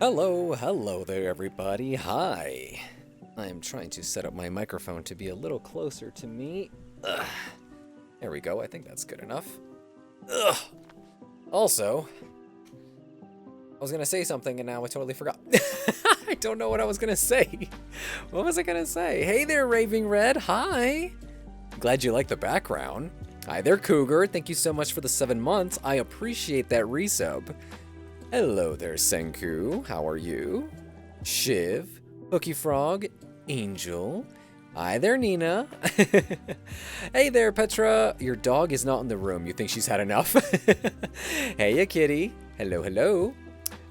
Hello there everybody, hi. I'm trying to set up my microphone to be a little closer to me. Ugh. There we go, I think that's good enough. Ugh. Also, I was gonna say something and now I totally forgot. I don't know what I was gonna say. What was I gonna say? Hey there, Raving Red, hi. Glad you like the background. Hi there, Cougar, thank you so much for the 7 months. I appreciate that resub. Hello there, Senku. How are you? Shiv, Hooky Frog, Angel. Hi there, Nina. Hey there, Petra. Your dog is not in the room. You think she's had enough? Hey, ya kitty. Hello, hello.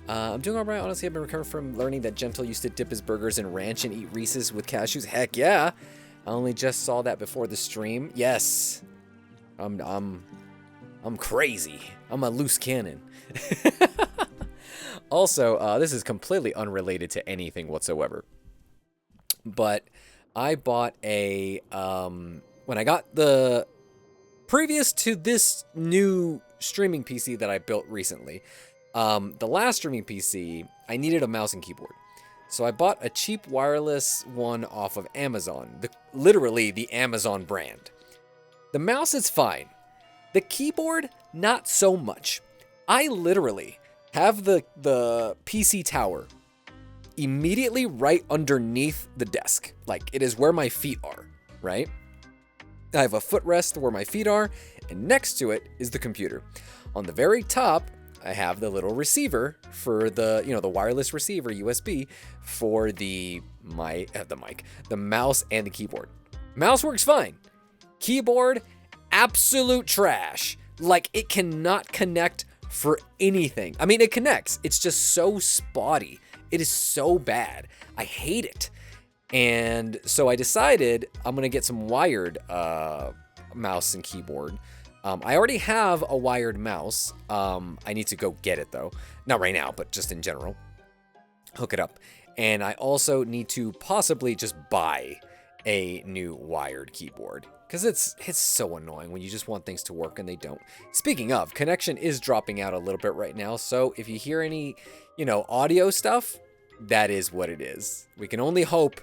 I'm doing all right. Honestly, I've been recovering from learning that Gentle used to dip his burgers in ranch and eat Reese's with cashews. Heck yeah. I only just saw that before the stream. Yes. I'm crazy. I'm a loose cannon. Also, this is completely unrelated to anything whatsoever. But I bought a, when I got the, previous to this new streaming PC that I built recently, the last streaming PC, I needed a mouse and keyboard. So I bought a cheap wireless one off of Amazon, literally the Amazon brand. The mouse is fine. The keyboard, not so much. I literally have the PC tower immediately right underneath the desk. Like, it is where my feet are, right? I have a footrest where my feet are, and next to it is the computer. On the very top, I have the little receiver for the, the wireless receiver, USB, for the mouse and the keyboard. Mouse works fine. Keyboard, absolute trash. Like, it cannot connect for anything. I mean, it connects. It's just so spotty. It is so bad. I hate it. And so I decided I'm going to get some wired mouse and keyboard. I already have a wired mouse. I need to go get it, though. Not right now, but just in general. Hook it up. And I also need to possibly just buy a new wired keyboard. Because it's so annoying when you just want things to work and they don't. Speaking of, connection is dropping out a little bit right now. So if you hear any, audio stuff, that is what it is. We can only hope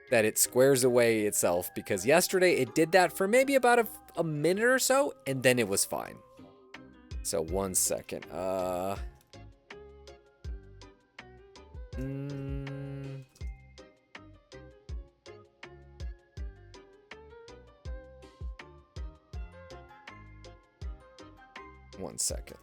that it squares away itself. Because yesterday it did that for maybe about a minute or so. And then it was fine. So 1 second. 1 second.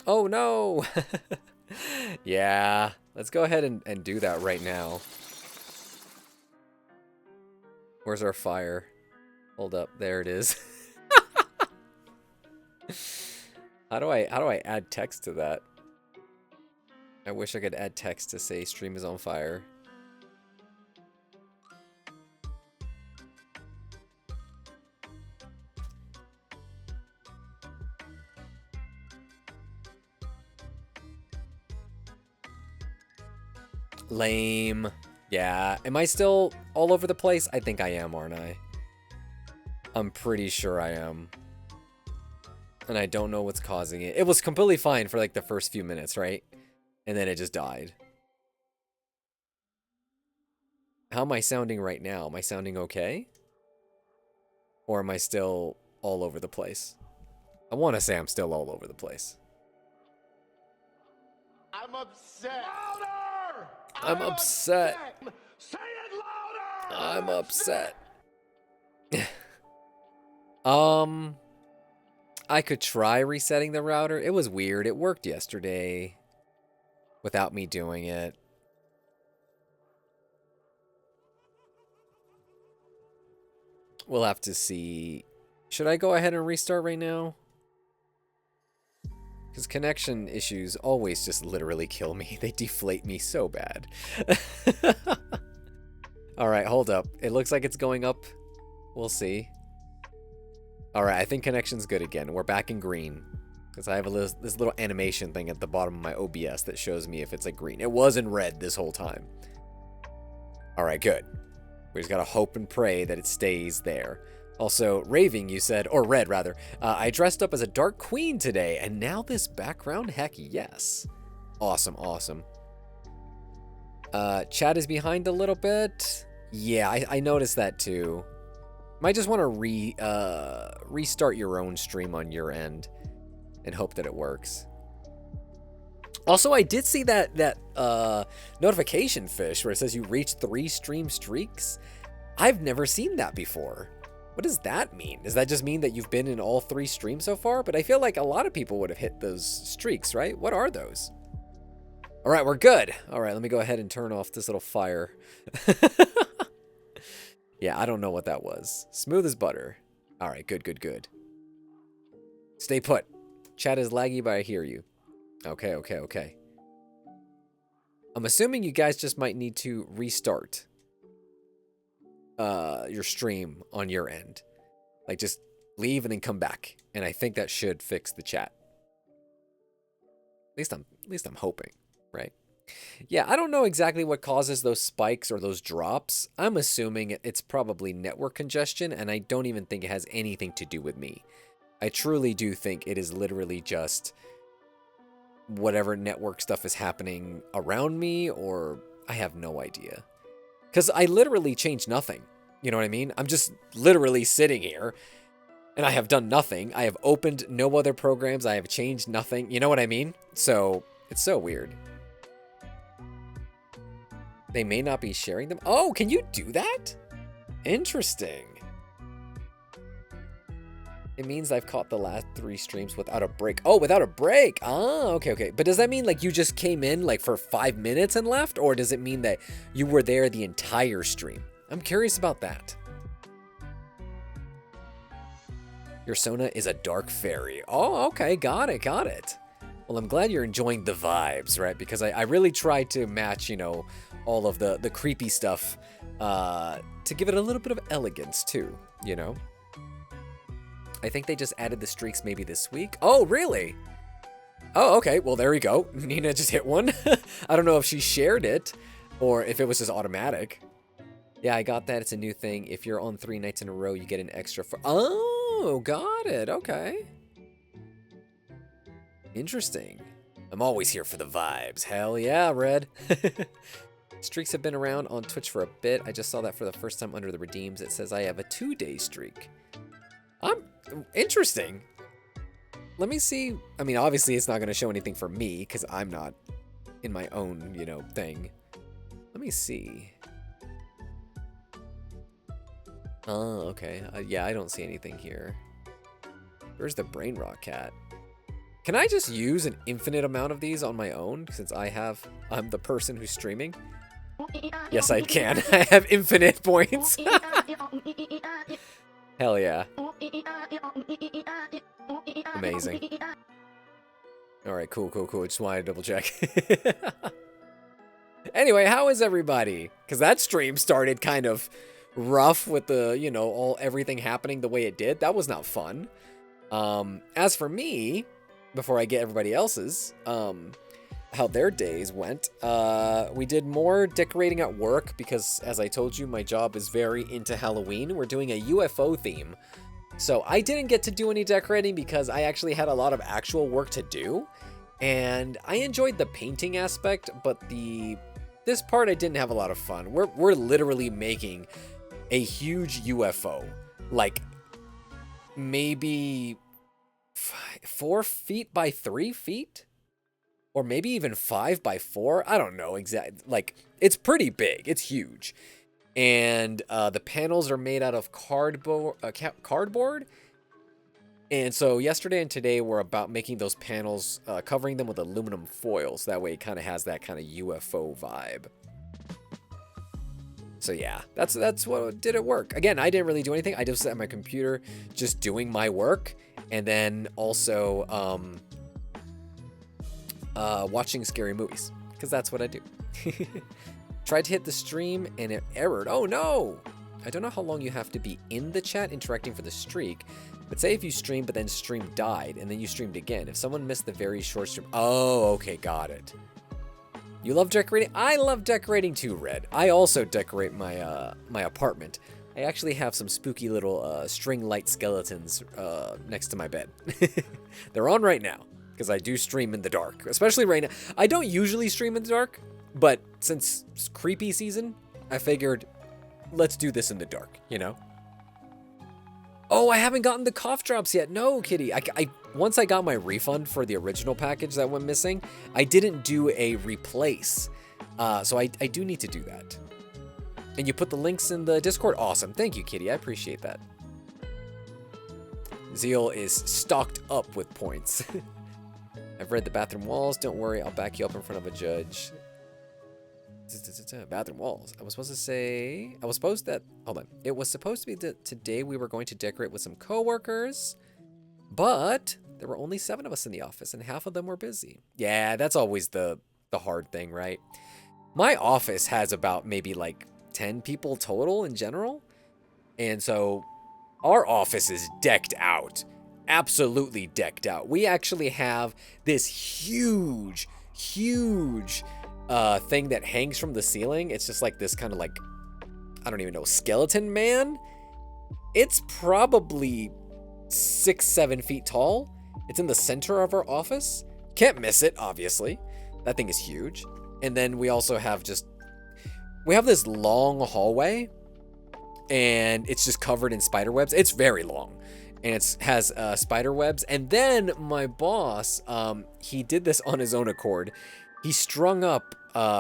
Oh no! Yeah, let's go ahead and do that right now. Where's our fire? Hold up, there it is. How do I add text to that? I wish I could add text to say stream is on fire. Lame. Yeah. Am I still all over the place? I think I am, aren't I? I'm pretty sure I am. And I don't know what's causing it. It was completely fine for like the first few minutes, right? And then it just died. How am I sounding right now? Am I sounding okay? Or am I still all over the place? I want to say I'm still all over the place. I'm upset. Louder! I'm upset. Say it louder! I'm upset. I could try resetting the router. It was weird. It worked yesterday without me doing it. We'll have to see. Should I go ahead and restart right now? Because connection issues always just literally kill me. They deflate me so bad. Alright, hold up. It looks like it's going up. We'll see. Alright, I think connection's good again. We're back in green. Because I have this little animation thing at the bottom of my OBS that shows me if it's like green. It was in red this whole time. Alright, good. We just gotta hope and pray that it stays there. Also, Raving, you said, or Red rather, I dressed up as a Dark Queen today, and now this background? Heck yes. Awesome, awesome. Chat is behind a little bit. Yeah, I noticed that too. Might just want to restart your own stream on your end and hope that it works. Also, I did see that notification fish where it says you reached 3 stream streaks. I've never seen that before. What does that mean? Does that just mean that you've been in all 3 streams so far? But I feel like a lot of people would have hit those streaks, right? What are those? All right, we're good. All right, let me go ahead and turn off this little fire. Yeah, I don't know what that was. Smooth as butter. All right, good, good, good. Stay put. Chat is laggy, but I hear you. Okay, okay, okay. I'm assuming you guys just might need to restart your stream on your end. Like, just leave and then come back. And I think that should fix the chat. At least I'm hoping, right? Yeah, I don't know exactly what causes those spikes or those drops. I'm assuming it's probably network congestion, and I don't even think it has anything to do with me. I truly do think it is literally just whatever network stuff is happening around me, or I have no idea. Because I literally changed nothing. You know what I mean? I'm just literally sitting here, and I have done nothing. I have opened no other programs. I have changed nothing. You know what I mean? So, it's so weird. They may not be sharing them. Oh, can you do that? Interesting. It means I've caught the last 3 streams without a break. Oh, without a break. Ah, okay, okay. But does that mean like you just came in like for 5 minutes and left? Or does it mean that you were there the entire stream? I'm curious about that. Your Sona is a dark fairy. Oh, okay. Got it, got it. Well, I'm glad you're enjoying the vibes, right? Because I really tried to match, you know, all of the creepy stuff to give it a little bit of elegance too, you know? I think they just added the streaks maybe this week. Oh, really? Oh, okay. Well, there we go. Nina just hit one. I don't know if she shared it or if it was just automatic. Yeah, I got that. It's a new thing. If you're on 3 nights in a row, you get an extra for... Oh, got it. Okay. Interesting. I'm always here for the vibes. Hell yeah, Red. Streaks have been around on Twitch for a bit. I just saw that for the first time under the redeems. It says I have a 2-day streak. Interesting. Let me see. I mean, obviously it's not going to show anything for me because I'm not in my own, you know, thing. Let me see. Oh, okay. Yeah, I don't see anything here. Where's the brain rot cat? Can I just use an infinite amount of these on my own since I'm the person who's streaming? Yes, I can. I have infinite points. Hell yeah. Amazing. Alright, cool, cool, cool. Just wanted to double check. Anyway, how is everybody? Because that stream started kind of rough with the, you know, everything happening the way it did. That was not fun. As for me, before I get everybody else's, how their days went, we did more decorating at work because, as I told you, my job is very into Halloween. We're doing a UFO theme. So I didn't get to do any decorating because I actually had a lot of actual work to do. And I enjoyed the painting aspect, but this part I didn't have a lot of fun. We're literally making a huge UFO. Like, maybe 4 feet by 3 feet? Or maybe even 5 by 4? I don't know exactly. Like, it's pretty big. It's huge. And the panels are made out of cardboard. And so yesterday and today were about making those panels, covering them with aluminum foil. So that way it kind of has that kind of UFO vibe. So yeah, that's what did it work. Again, I didn't really do anything. I just sat at my computer just doing my work. And then also watching scary movies. Because that's what I do. Tried to hit the stream and it errored. Oh no! I don't know how long you have to be in the chat interacting for the streak. But say if you streamed but then stream died and then you streamed again. If someone missed the very short stream... Oh, okay, got it. You love decorating? I love decorating too, Red. I also decorate my my apartment. I actually have some spooky little string light skeletons next to my bed. They're on right now because I do stream in the dark, especially right now. I don't usually stream in the dark, but since it's creepy season, I figured let's do this in the dark, you know? Oh, I haven't gotten the cough drops yet. No, kitty. Once I got my refund for the original package that went missing, I didn't do a replace. So I do need to do that. And you put the links in the Discord? Awesome. Thank you, kitty. I appreciate that. Zeal is stocked up with points. I've read the bathroom walls. Don't worry, I'll back you up in front of a judge. Bathroom walls. I was supposed to say... Hold on. It was supposed to be that today we were going to decorate with some coworkers, but there were only 7 of us in the office, and half of them were busy. Yeah, that's always the hard thing, right? My office has about maybe like 10 people total in general, and so our office is decked out. Absolutely decked out. We actually have this huge thing that hangs from the ceiling. It's just like this kind of like, I don't even know, skeleton man. It's probably 6-7 feet tall. It's in the center of our office. Can't miss it, obviously. That thing is huge. And then we also have we have this long hallway, and it's just covered in spider webs. It's very long, and it has spider webs. And then my boss, he did this on his own accord. He strung up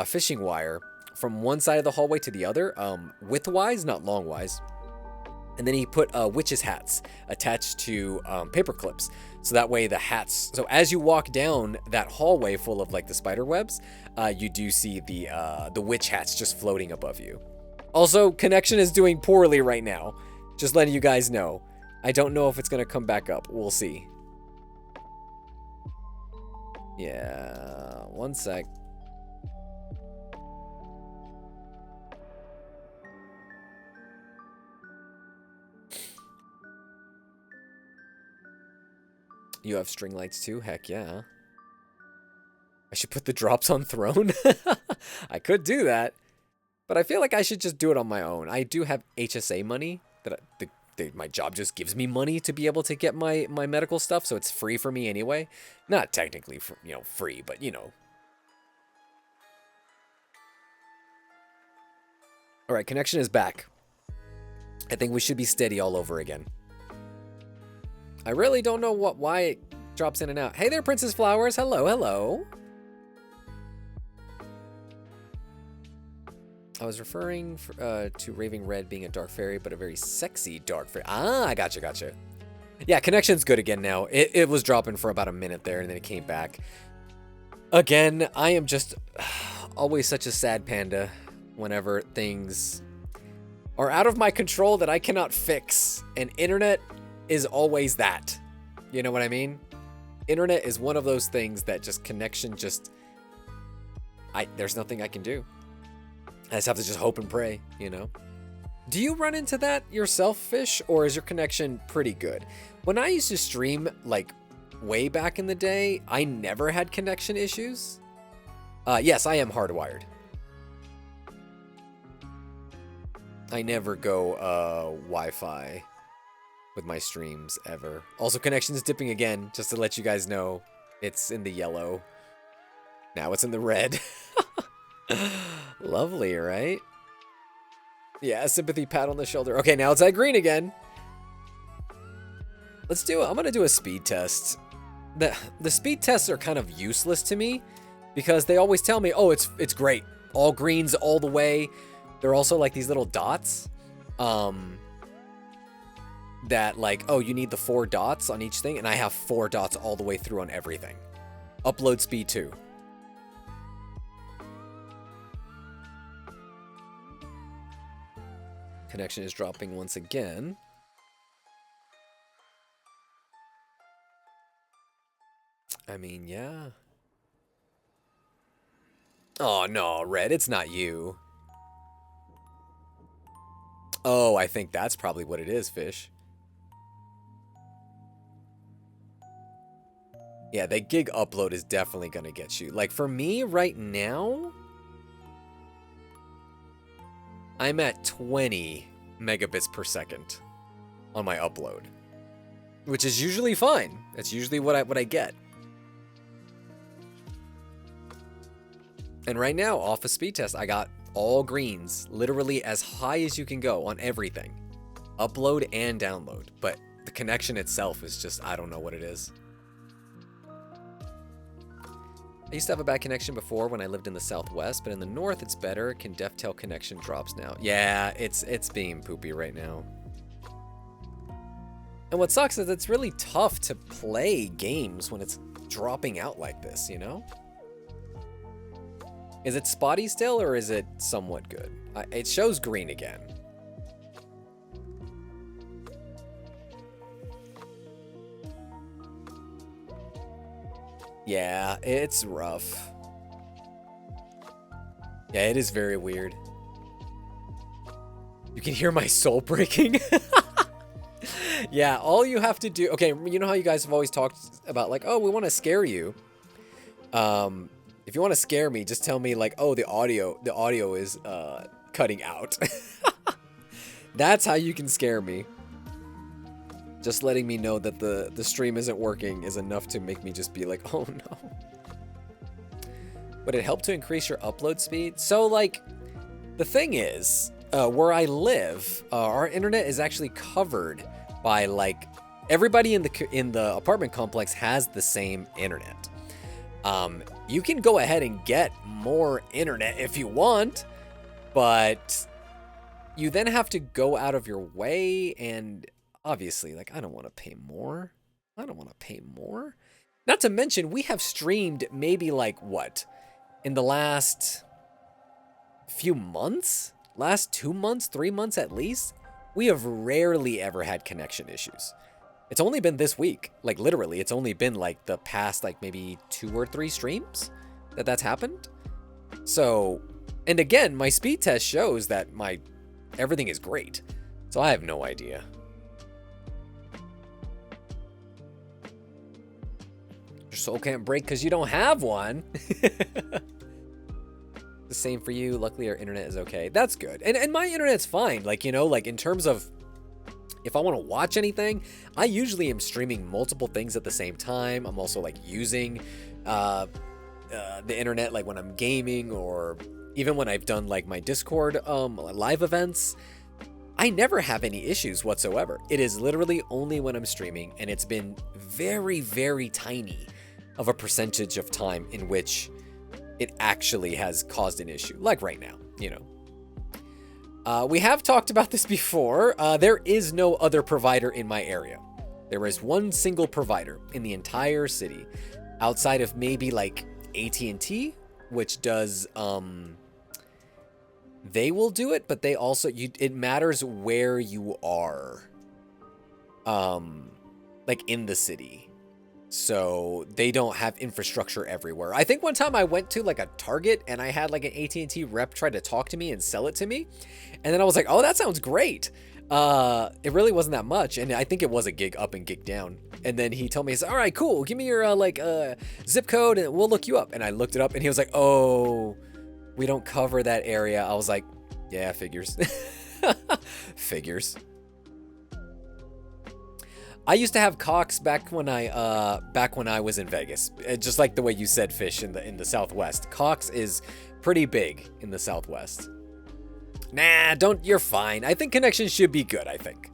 fishing wire from one side of the hallway to the other, widthwise, not longwise. And then he put witches' hats attached to paper clips. So that way the hats, so as you walk down that hallway full of like the spider webs, you do see the witch hats just floating above you. Also, connection is doing poorly right now. Just letting you guys know. I don't know if it's gonna come back up. We'll see. Yeah, one sec. You have string lights too? Heck yeah. I should put the drops on throne? I could do that, but I feel like I should just do it on my own. I do have HSA money that my job just gives me money to be able to get my medical stuff, so it's free for me anyway. Not technically, free, but All right, connection is back. I think we should be steady all over again. I really don't know why it drops in and out. Hey there, Princess Flowers. Hello, hello. I was referring to Raving Red being a dark fairy, but a very sexy dark fairy. Ah, gotcha. Yeah, connection's good again now. It was dropping for about a minute there, and then it came back. Again, I am just always such a sad panda whenever things are out of my control that I cannot fix. And internet is always that. You know what I mean? Internet is one of those things that just connection there's nothing I can do. I just have to just hope and pray, Do you run into that yourself, Fish, or is your connection pretty good? When I used to stream, like, way back in the day, I never had connection issues. Yes, I am hardwired. I never go Wi-Fi with my streams ever. Also, connection is dipping again, just to let you guys know. It's in the yellow. Now it's in the red. Lovely, right? Yeah, sympathy pat on the shoulder. Okay, now it's at green again. Let's do it. I'm gonna do a speed test. The speed tests are kind of useless to me because they always tell me, oh, it's great. All greens all the way. They're also like these little dots. That like, oh, you need the 4 dots on each thing, and I have 4 dots all the way through on everything. Upload speed 2. Connection is dropping once again. I mean, yeah. Oh, no, Red, it's not you. Oh, I think that's probably what it is, Fish. Yeah, that gig upload is definitely going to get you. Like, for me right now, I'm at 20 megabits per second on my upload, which is usually fine. That's usually what I get. And right now, off a speed test, I got all greens, literally as high as you can go on everything. Upload and download. But the connection itself is just, I don't know what it is. I used to have a bad connection before when I lived in the Southwest, but in the North it's better. Can DefTel connection drops now? Yeah, it's being poopy right now. And what sucks is it's really tough to play games when it's dropping out like this, you know? Is it spotty still, or is it somewhat good? It shows green again. Yeah, it's rough. Yeah, it is very weird. You can hear my soul breaking. Yeah, all you have to do... Okay, you know how you guys have always talked about, like, oh, we want to scare you. If you want to scare me, just tell me, like, oh, the audio is cutting out. That's how you can scare me. Just letting me know that the stream isn't working is enough to make me just be like, oh no. Would it help to increase your upload speed? So, like, the thing is, where I live, our internet is actually covered by, like, everybody in the apartment complex has the same internet. You can go ahead and get more internet if you want, but you then have to go out of your way, and obviously, like, I don't want to pay more. I don't want to pay more. Not to mention, we have streamed maybe, like, what? In the last few months? Last 2 months, 3 months at least? We have rarely ever had connection issues. It's only been this week. Like, literally, it's only been, like, the past, like, maybe 2 or 3 streams that's happened. So, and again, my speed test shows that everything is great. So I have no idea. Your soul can't break because you don't have one. The same for you. Luckily, our internet is okay. That's good. And my internet's fine. Like, you know, like, in terms of if I want to watch anything, I usually am streaming multiple things at the same time. I'm also, like, using the internet, like, when I'm gaming, or even when I've done, like, my Discord live events. I never have any issues whatsoever. It is literally only when I'm streaming, and it's been very, very tiny of a percentage of time in which it actually has caused an issue, like right now, you know. We have talked about this before. There is no other provider in my area. There is one single provider in the entire city, outside of maybe like AT&T, which does, they will do it, but they also, it matters where you are, like in the city. So they don't have infrastructure everywhere. I think one time I went to like a Target and I had like an AT&T rep try to talk to me and sell it to me. And then I was like, oh, that sounds great. It really wasn't that much. And I think it was a gig up and gig down. And then he told me, he said, all right, cool. Give me your zip code and we'll look you up. And I looked it up and he was like, oh, we don't cover that area. I was like, yeah, figures. Figures. I used to have Cox back when I was in Vegas. Just like the way you said, Fish, in the Southwest. Cox is pretty big in the Southwest. Nah, you're fine. I think connection should be good, I think.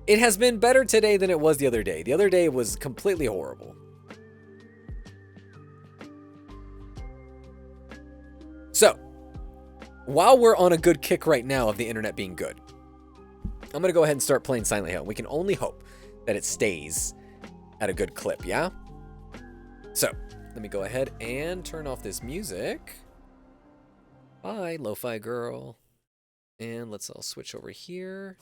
It has been better today than it was the other day. The other day was completely horrible. So, while we're on a good kick right now of the internet being good, I'm going to go ahead and start playing Silent Hill. We can only hope that it stays at a good clip, yeah? So, let me go ahead and turn off this music. Bye, Lo-Fi Girl. And let's all switch over here.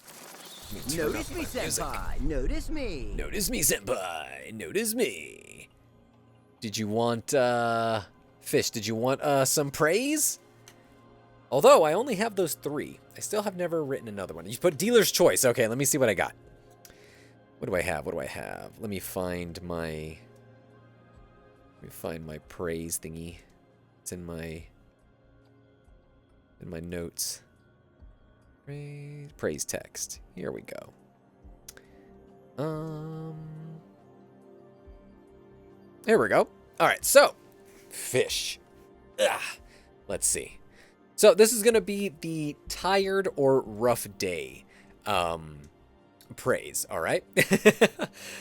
Notice me, senpai. Notice me. Notice me, senpai. Notice me. Did you want, Fish, did you want, some praise? Although, I only have those 3. I still have never written another one. You put dealer's choice. Okay, let me see what I got. What do I have? What do I have? Let me find my Let me find my praise thingy. It's in my notes. Praise text. Here we go. Here we go. All right, so fish. Let's see. So this is gonna be the tired or rough day praise. All right.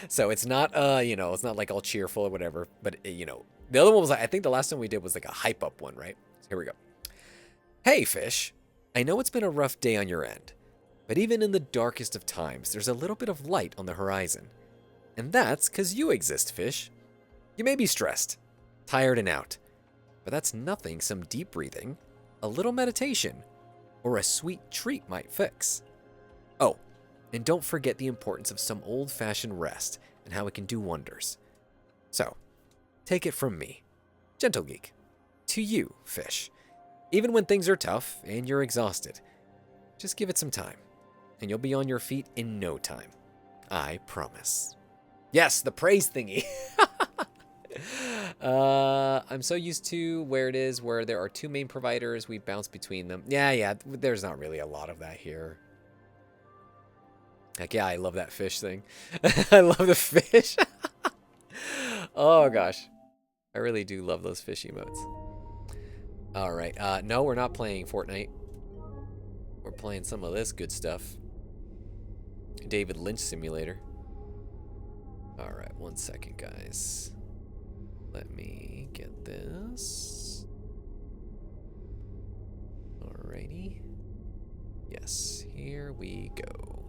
So it's not it's not like all cheerful or whatever. But the other one was I think the last one we did was like a hype up one, right? So here we go. Hey fish, I know it's been a rough day on your end, but even in the darkest of times, there's a little bit of light on the horizon, and that's 'cause you exist, fish. You may be stressed, tired and out, but that's nothing some deep breathing, a little meditation, or a sweet treat might fix. Oh, and don't forget the importance of some old-fashioned rest and how it can do wonders. So, take it from me, Gentle Geek, to you, fish. Even when things are tough and you're exhausted, just give it some time, and you'll be on your feet in no time. I promise. Yes, the praise thingy. I'm so used to where it is where there are two main providers. We bounce between them. Yeah, there's not really a lot of that here. Like, yeah, I love that fish thing. I love the fish. Oh, gosh. I really do love those fish emotes. All right. No, we're not playing Fortnite. We're playing some of this good stuff. David Lynch Simulator. All right, 1 second, guys. Let me get this. Alrighty. Yes, here we go.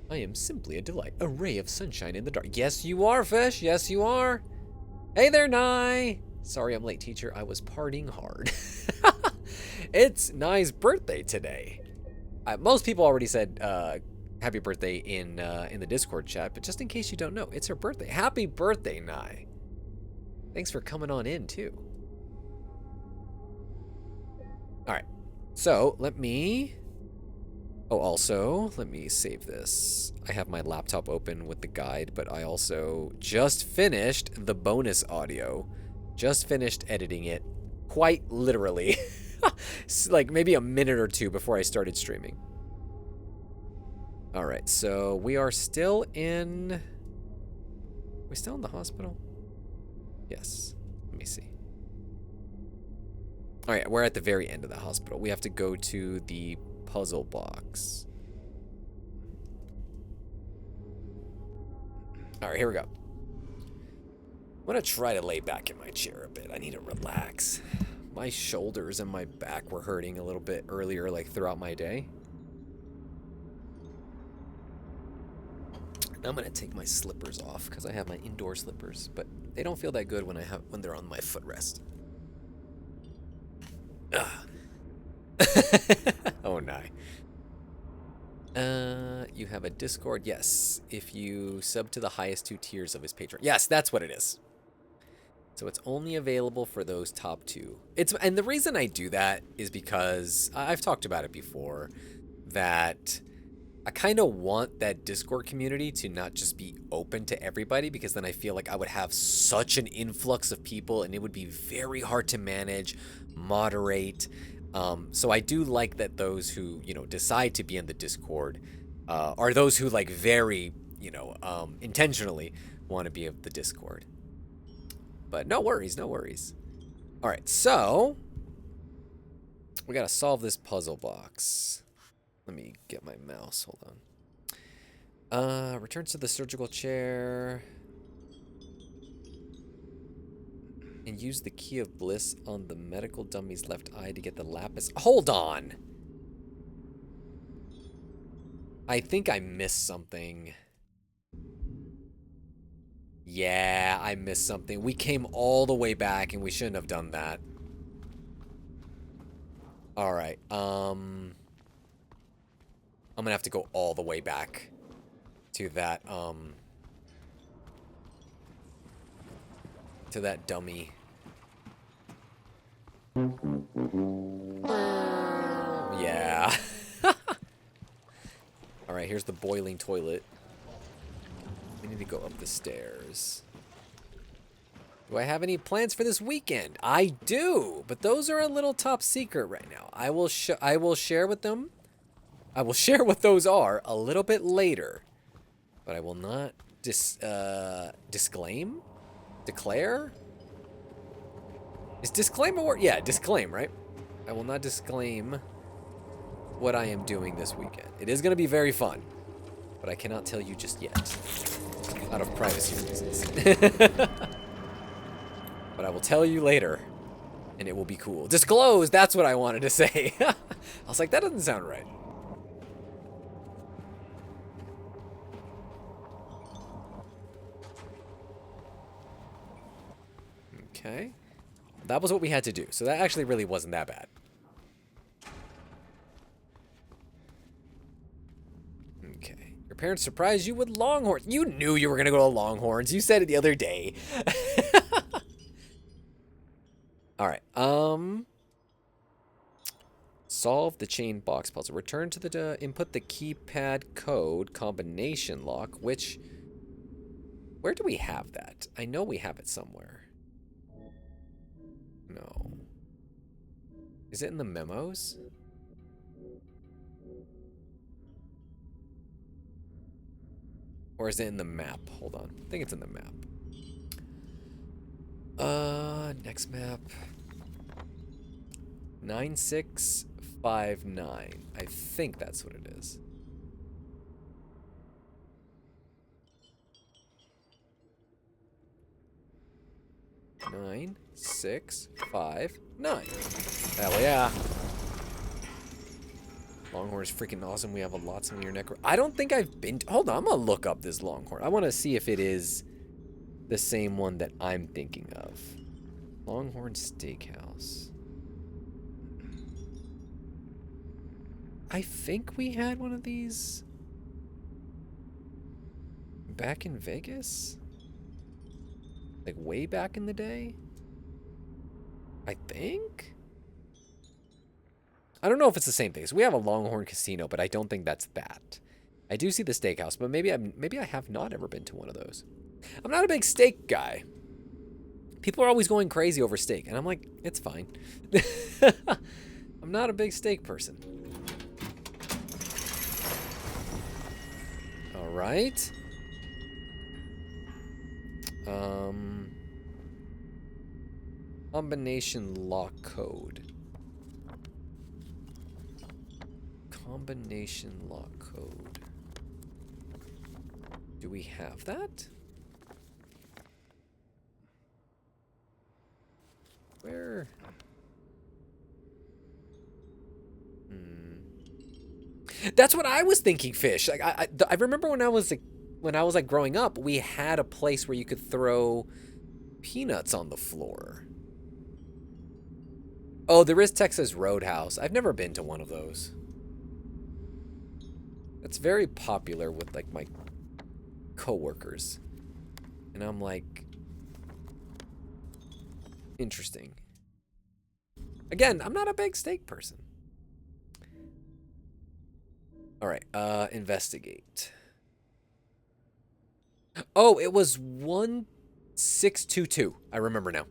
I am simply a delight, a ray of sunshine in the dark. Yes, you are, fish. Yes, you are. Hey there, Nye. Sorry I'm late, teacher. I was partying hard. It's Nye's birthday today. Most people already said happy birthday in the Discord chat, but just in case you don't know, it's her birthday. Happy birthday, Nye. Thanks for coming on in, too. All right. So, let me... Oh, also, let me save this. I have my laptop open with the guide, but I also just finished the bonus audio. Just finished editing it, quite literally. Like maybe a minute or two before I started streaming. All right, so we are still in... Are we still in the hospital? Yes. Let me see. All right, we're at the very end of the hospital. We have to go to the puzzle box. All right, here we go. I'm gonna try to lay back in my chair a bit. I need to relax. My shoulders and my back were hurting a little bit earlier, like throughout my day. I'm gonna take my slippers off because I have my indoor slippers, but they don't feel that good when they're on my footrest. Oh no. You have a Discord? Yes. If you sub to the highest 2 tiers of his Patreon. Yes, that's what it is. So it's only available for those top 2. And the reason I do that is because I've talked about it before, that I kind of want that Discord community to not just be open to everybody, because then I feel like I would have such an influx of people and it would be very hard to manage, moderate. So I do like that those who, decide to be in the Discord are those who like very, intentionally want to be of the Discord. But no worries, no worries. All right, so we got to solve this puzzle box. Let me get my mouse. Hold on. Returns to the surgical chair. And use the key of bliss on the medical dummy's left eye to get the lapis. Hold on. I think I missed something. Yeah, I missed something. We came all the way back and we shouldn't have done that. All right. I'm gonna have to go all the way back to that dummy. Yeah. All right, here's the boiling toilet. We need to go up the stairs. Do I have any plans for this weekend? I do, but those are a little top secret right now. I will share with them. I will share what those are a little bit later, but I will not disclaim? Declare? Is disclaim a word? Yeah, disclaim, right? I will not disclaim what I am doing this weekend. It is going to be very fun, but I cannot tell you just yet, out of privacy reasons. But I will tell you later, and it will be cool. Disclose, that's what I wanted to say. I was like, that doesn't sound right. Okay. That was what we had to do, so that actually really wasn't that bad. Okay. Your parents surprised you with Longhorns. You knew you were going to go to Longhorns. You said it the other day. All right. Solve the chain box puzzle. Return to the input the keypad code combination lock, which where do we have that? I know we have it somewhere. No. Is it in the memos? Or is it in the map? Hold on. I think it's in the map. Next map. 9659. I think that's what it is. Nine, 6, 5, 9. Hell yeah. Longhorn is freaking awesome. We have a lots in your neck. I don't think I've been... Hold on, I'm going to look up this Longhorn. I want to see if it is the same one that I'm thinking of. Longhorn Steakhouse. I think we had one of these back in Vegas? Like way back in the day? I think? I don't know if it's the same thing. So we have a Longhorn Casino, but I don't think that's that. I do see the steakhouse, but maybe I have not ever been to one of those. I'm not a big steak guy. People are always going crazy over steak, and I'm like, it's fine. I'm not a big steak person. All right. Combination lock code. Combination lock code. Do we have that? Where? That's what I was thinking, Fish. Like I remember when I was like growing up, we had a place where you could throw peanuts on the floor. Oh, there is Texas Roadhouse. I've never been to one of those. It's very popular with like my coworkers. And I'm like, interesting. Again, I'm not a big steak person. All right, investigate. Oh, it was 1622. I remember now.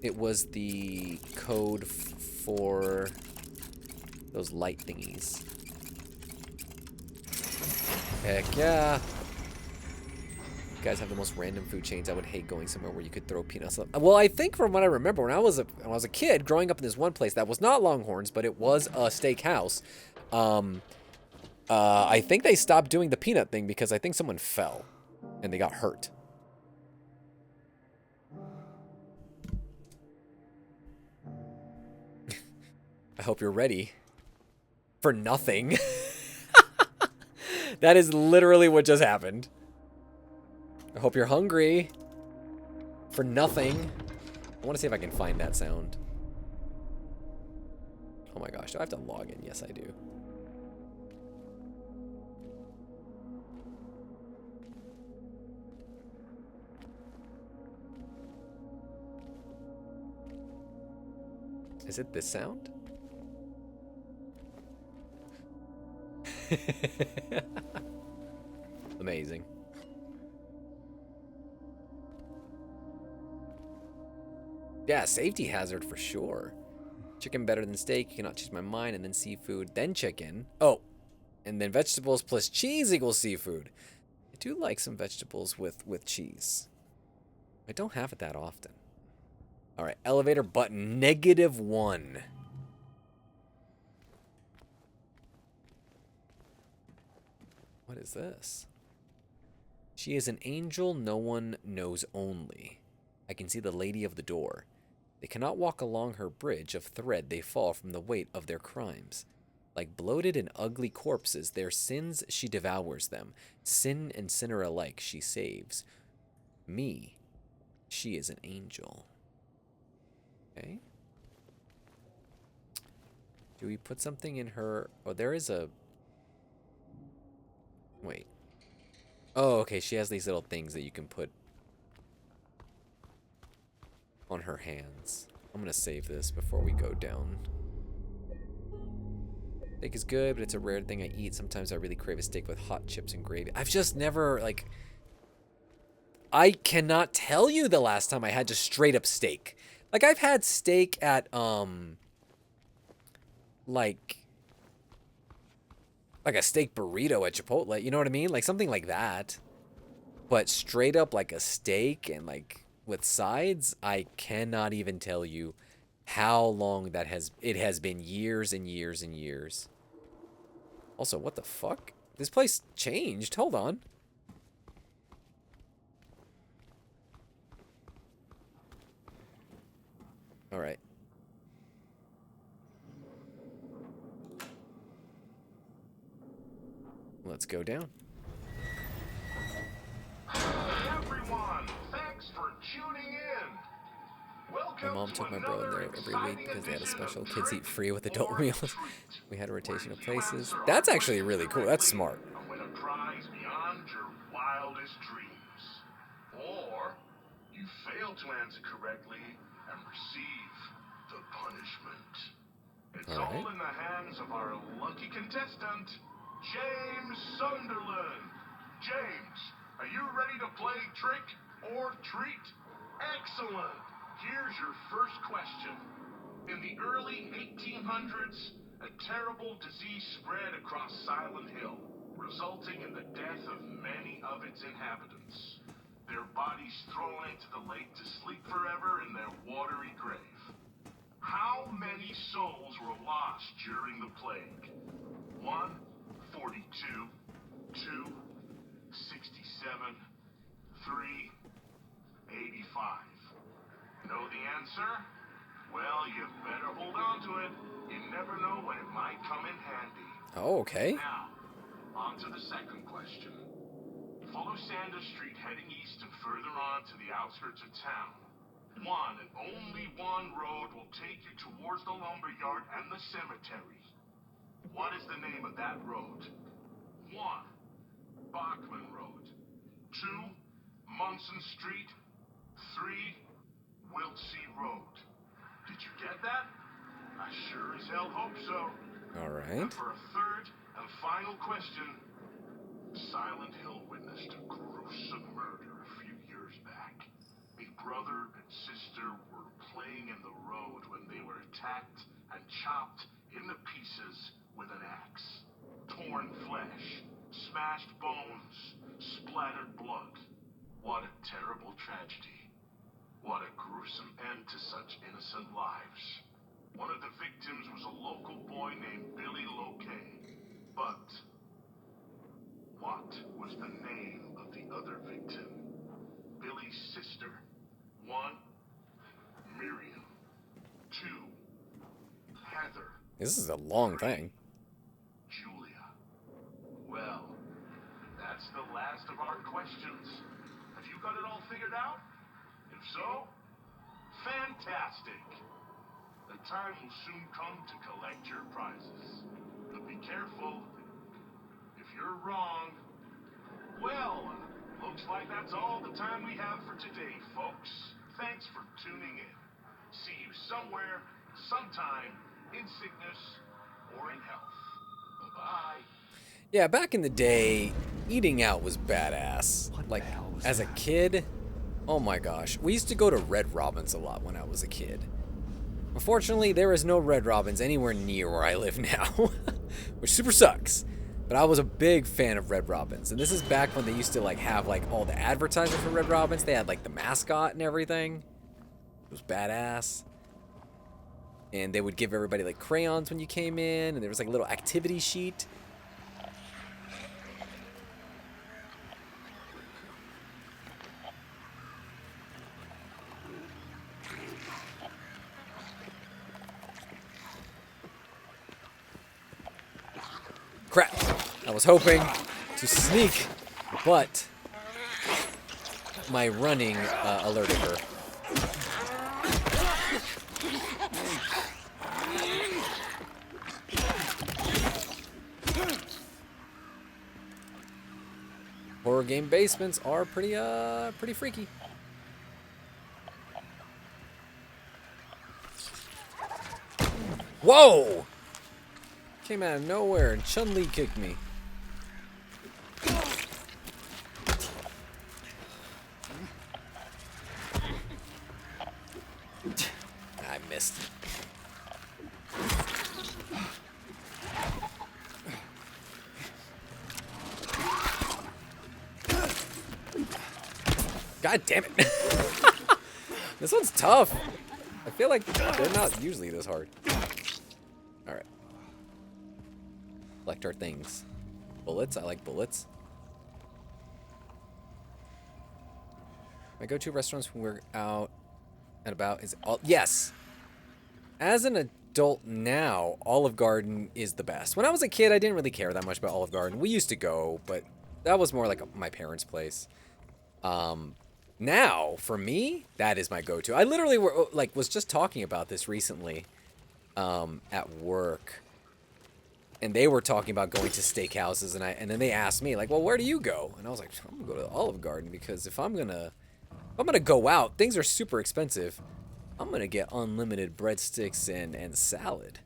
It was the code for those light thingies. Heck yeah. You guys have the most random food chains. I would hate going somewhere where you could throw peanuts. Well, I think from what I remember, when I was a kid growing up in this one place that was not Longhorns, but it was a steakhouse. I think they stopped doing the peanut thing because I think someone fell and they got hurt. I hope you're ready for nothing. That is literally what just happened. I hope you're hungry for nothing. I want to see if I can find that sound. Oh my gosh, do I have to log in? Yes, I do. Is it this sound? The Amazing. Yeah, safety hazard for sure. Chicken better than steak. You cannot change my mind. And then seafood, then chicken. Oh, and then vegetables plus cheese equals seafood. I do like some vegetables with cheese. I don't have it that often. All right, elevator button -1. What is this? She is an angel no one knows only. I can see the lady of the door. They cannot walk along her bridge of thread, they fall from the weight of their crimes. Like bloated and ugly corpses, their sins she devours them. Sin and sinner alike she saves. Me, she is an angel. Okay. Do we put something in her? Oh, there is a... Wait. Oh, okay, she has these little things that you can put on her hands. I'm gonna save this before we go down. Steak is good, but it's a rare thing I eat. Sometimes I really crave a steak with hot chips and gravy. I've just never, like... I cannot tell you the last time I had just straight up steak. Like, I've had steak at, like a steak burrito at Chipotle. You know what I mean? Like, something like that. But straight up, like, a steak and, like, with sides, I cannot even tell you how long that has... It has been years and years and years. Also, what the fuck? This place changed. Hold on. All right. Let's go down. Everyone, thanks for tuning in. Welcome My mom took my bro in there every week because they had a special kids eat free with adult meals. We had a rotation of places. That's actually really cool. That's smart. Win a prize beyond your wildest dreams. Or you fail to answer correctly and receive the punishment. It's All right. all in the hands of our lucky contestant, James Sunderland. James, are you ready to play trick or treat? Excellent. Here's your first question. In the early 1800s, a terrible disease spread across Silent Hill, resulting in the death of many of its inhabitants. Their bodies thrown into the lake to sleep forever in their watery grave. How many souls were lost during the plague? 1, 42, 2, 67, 3, 85. Know the answer? Well, you better hold on to it. You never know when it might come in handy. Oh, okay. Now, on to the second question. Follow Sanders Street heading east and further on to the outskirts of town. One and only one road will take you towards the lumberyard and the cemetery. What is the name of that road? 1. Bachman Road. 2. Munson Street. 3. Wiltsey Road. Did you get that? I sure as hell hope so. All right. And for a third and final question, Silent Hill witnessed a gruesome murder a few years back. A brother and sister were playing in the road when they were attacked and chopped into pieces with an axe. Torn flesh, smashed bones, splattered blood. What a terrible tragedy. What a gruesome end to such innocent lives. One of the victims was a local boy named Billy Loquet. But what was the name of the other victim? Billy's sister. 1. Miriam. 2. Heather. This is a long thing. Julia. Well, that's the last of our questions. Have you got it all figured out? If so, fantastic. The time will soon come to collect your prizes. But be careful. If you're wrong, well, looks like that's all the time we have for today, folks. Thanks for tuning in. See you somewhere, sometime, in sickness or in health. Bye-bye. Yeah, back in the day, eating out was badass. What Like, the hell was as a that? kid, oh my gosh. We used to go to Red Robin's a lot when I was a kid. Unfortunately, there is no Red Robin's anywhere near where I live now, which super sucks. But I was a big fan of Red Robin's, and this is back when they used to like have like all the advertising for Red Robin's. They had like the mascot and everything. It was badass. And they would give everybody like crayons when you came in, and there was like a little activity sheet. Crap. I was hoping to sneak, but my running alerted her. Horror game basements are pretty freaky. Whoa! Came out of nowhere and Chun-Li kicked me. I missed. God damn it. This one's tough. I feel like they're not usually this hard. Alright. Collect our things. Bullets. I like bullets. My go-to restaurants when we're out and about is all. Yes! As an adult now, Olive Garden is the best. When I was a kid, I didn't really care that much about Olive Garden. We used to go, but that was more like my parents' place. Now, for me, that is my go-to. I literally was just talking about this recently at work. And they were talking about going to steakhouses, and then they asked me, like, well, where do you go? And I was like, I'm gonna go to the Olive Garden, because if I'm gonna go out, things are super expensive. I'm gonna get unlimited breadsticks and salad.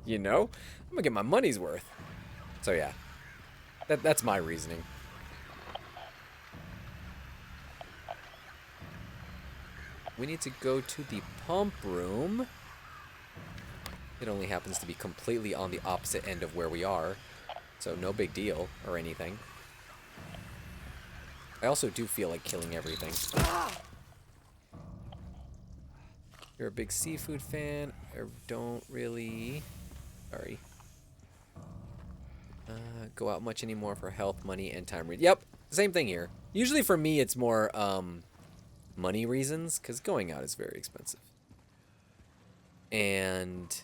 You know? I'm gonna get my money's worth. So yeah. That's my reasoning. We need to go to the pump room. It only happens to be completely on the opposite end of where we are, so no big deal or anything. I also do feel like killing everything. You're a big seafood fan. I don't really... Sorry. Go out much anymore for health, money, and time. Yep, same thing here. Usually for me, it's more money reasons, because going out is very expensive. And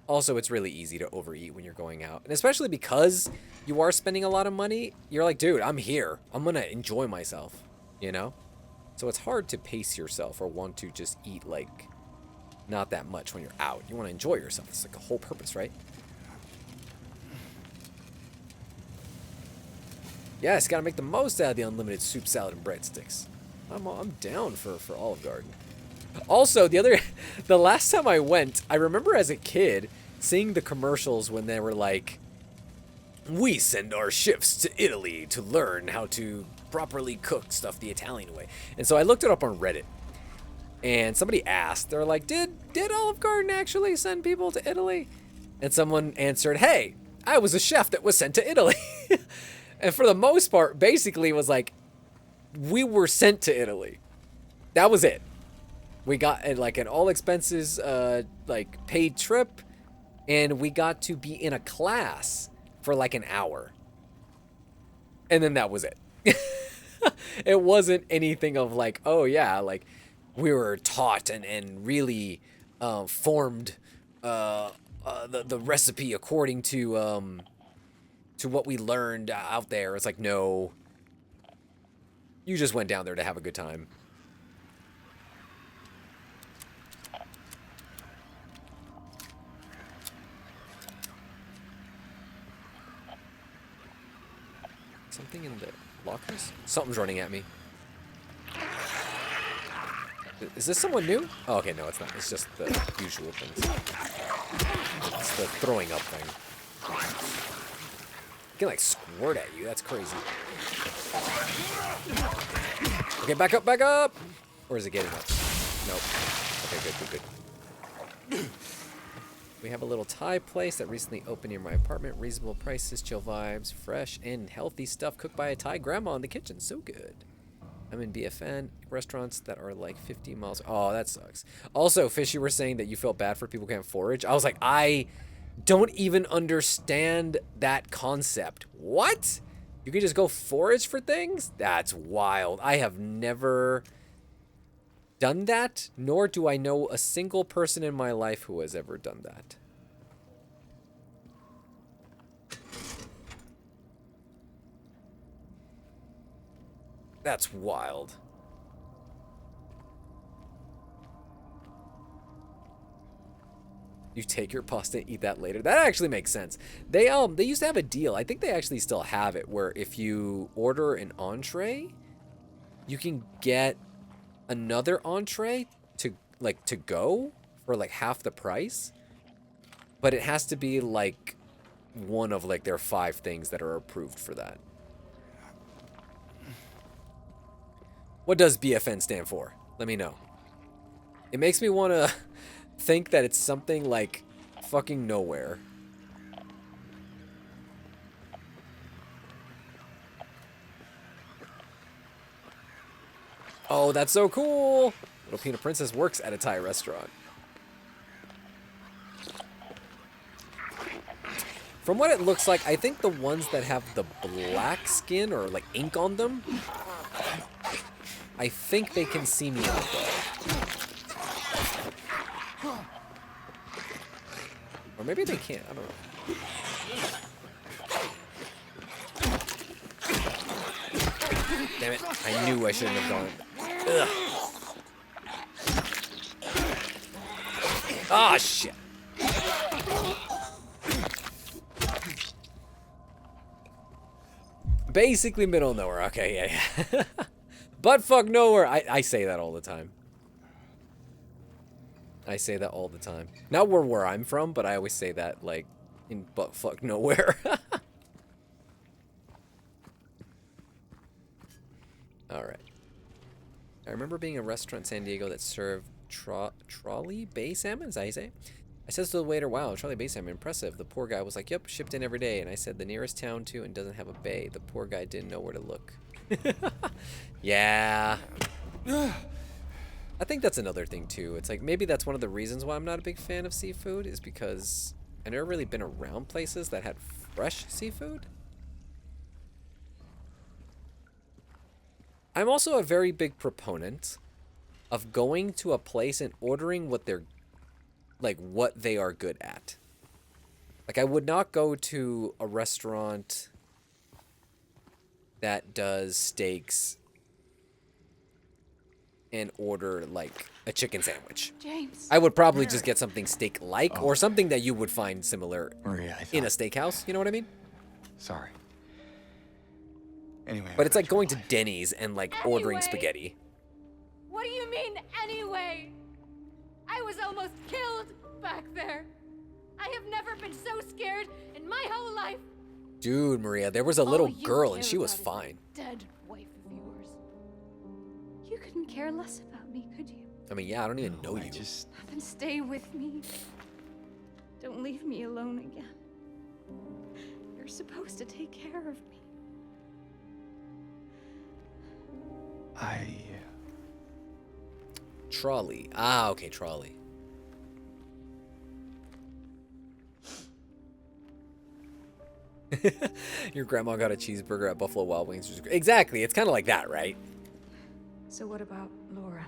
also, it's really easy to overeat when you're going out. And especially because you are spending a lot of money, you're like, dude, I'm here. I'm going to enjoy myself, you know? So it's hard to pace yourself or want to just eat, like, not that much when you're out. You want to enjoy yourself. It's like the whole purpose, right? Yes, got to make the most out of the unlimited soup, salad, and breadsticks. I'm down for Olive Garden. Also, the last time I went, I remember as a kid seeing the commercials when they were like, we send our chefs to Italy to learn how to properly cook stuff the Italian way. And so I looked it up on Reddit, and somebody asked, they're like, did Olive Garden actually send people to Italy? And someone answered, hey, I was a chef that was sent to Italy. And for the most part, basically it was like, we were sent to Italy. That was it. We got like an all expenses like paid trip, and we got to be in a class for like an hour. And then that was it. It wasn't anything of like, oh yeah, like we were taught and really formed the recipe according to what we learned out there. It's like, no, you just went down there to have a good time. Something in the lockers? Something's running at me. Is this someone new? Oh, okay, no, it's not. It's just the usual things. It's the throwing up thing. It can like squirt at you. That's crazy. Okay, back up, back up. Or is it getting up? Nope. Okay, good. We have a little Thai place that recently opened near my apartment. Reasonable prices, chill vibes, fresh and healthy stuff cooked by a Thai grandma in the kitchen. So good. I'm in BFN. Restaurants that are like 50 miles. Oh, that sucks. Also, Fish, you were saying that you felt bad for people who can't forage. I was like, I don't even understand that concept. What? You can just go forage for things? That's wild. I have never done that, nor do I know a single person in my life who has ever done that. That's wild. You take your pasta and eat that later. That actually makes sense. They used to have a deal. I think they actually still have it, where if you order an entree, you can get another entree to go for like half the price. But it has to be like one of like their 5 things that are approved for that. What does BFN stand for? Let me know. It makes me want to think that it's something like fucking nowhere. Oh, that's so cool! Little Peanut Princess works at a Thai restaurant. From what it looks like, I think the ones that have the black skin or like ink on them, I think they can see me in the dark. Or maybe they can't, I don't know. Damn it, I knew I shouldn't have gone. Ugh. Ah, shit. Basically middle of nowhere. Okay, yeah. Butt fuck nowhere. I say that all the time. I say that all the time. Not where I'm from, but I always say that, like, in butt fuck nowhere. Alright. I remember being in a restaurant in San Diego that served trolley bay salmon. Is that how you say it? I said to the waiter, wow, trolley bay salmon, impressive. The poor guy was like, yep, shipped in every day. And I said, the nearest town to and doesn't have a bay. The poor guy didn't know where to look. Yeah. I think that's another thing, too. It's like, maybe that's one of the reasons why I'm not a big fan of seafood, is because I've never really been around places that had fresh seafood. I'm also a very big proponent of going to a place and ordering what they're, like, what they are good at. Like, I would not go to a restaurant that does steaks and order, like, a chicken sandwich. James. I would probably just get something steak-like, or something that you would find similar Maria, in a steakhouse. You know what I mean? Sorry. Anyway. But it's like going to Denny's and, like, ordering Anyway. spaghetti. What do you mean, anyway? I was almost killed back there. I have never been so scared in my whole life. Dude, Maria, there was a little All you girl care and she was about is fine. that dead wife of yours. You couldn't care less about me, could you? I mean, yeah, I don't even know I you. just... Then stay with me. Don't leave me alone again. You're supposed to take care of me. Trolley. Ah, okay, trolley. Your grandma got a cheeseburger at Buffalo Wild Wings. Exactly, it's kind of like that, right? So what about Laura?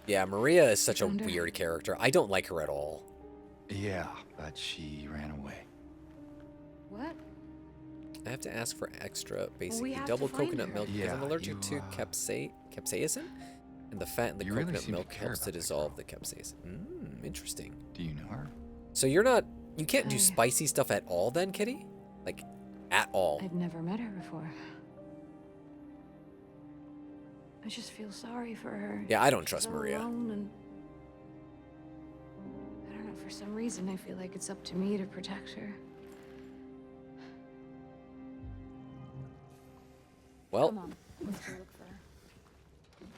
Yeah, Maria is such a Found her. weird character. I don't like her at all. Yeah, but she ran away. What? I have to ask for extra, basically have to double find coconut her. milk because I'm Yeah, allergic to you, capsaicin, and the fat in the you really coconut seem to milk care helps to about that dissolve girl. the capsaicin. Interesting. Do you know her? So you can't do spicy stuff at all then, Kitty? Like, at all. I'd never met her before. I just feel sorry for her. Yeah, I don't She's trust all Maria. alone and I don't know, for some reason I feel like it's up to me to protect her. Well, Come on, let's go look for her.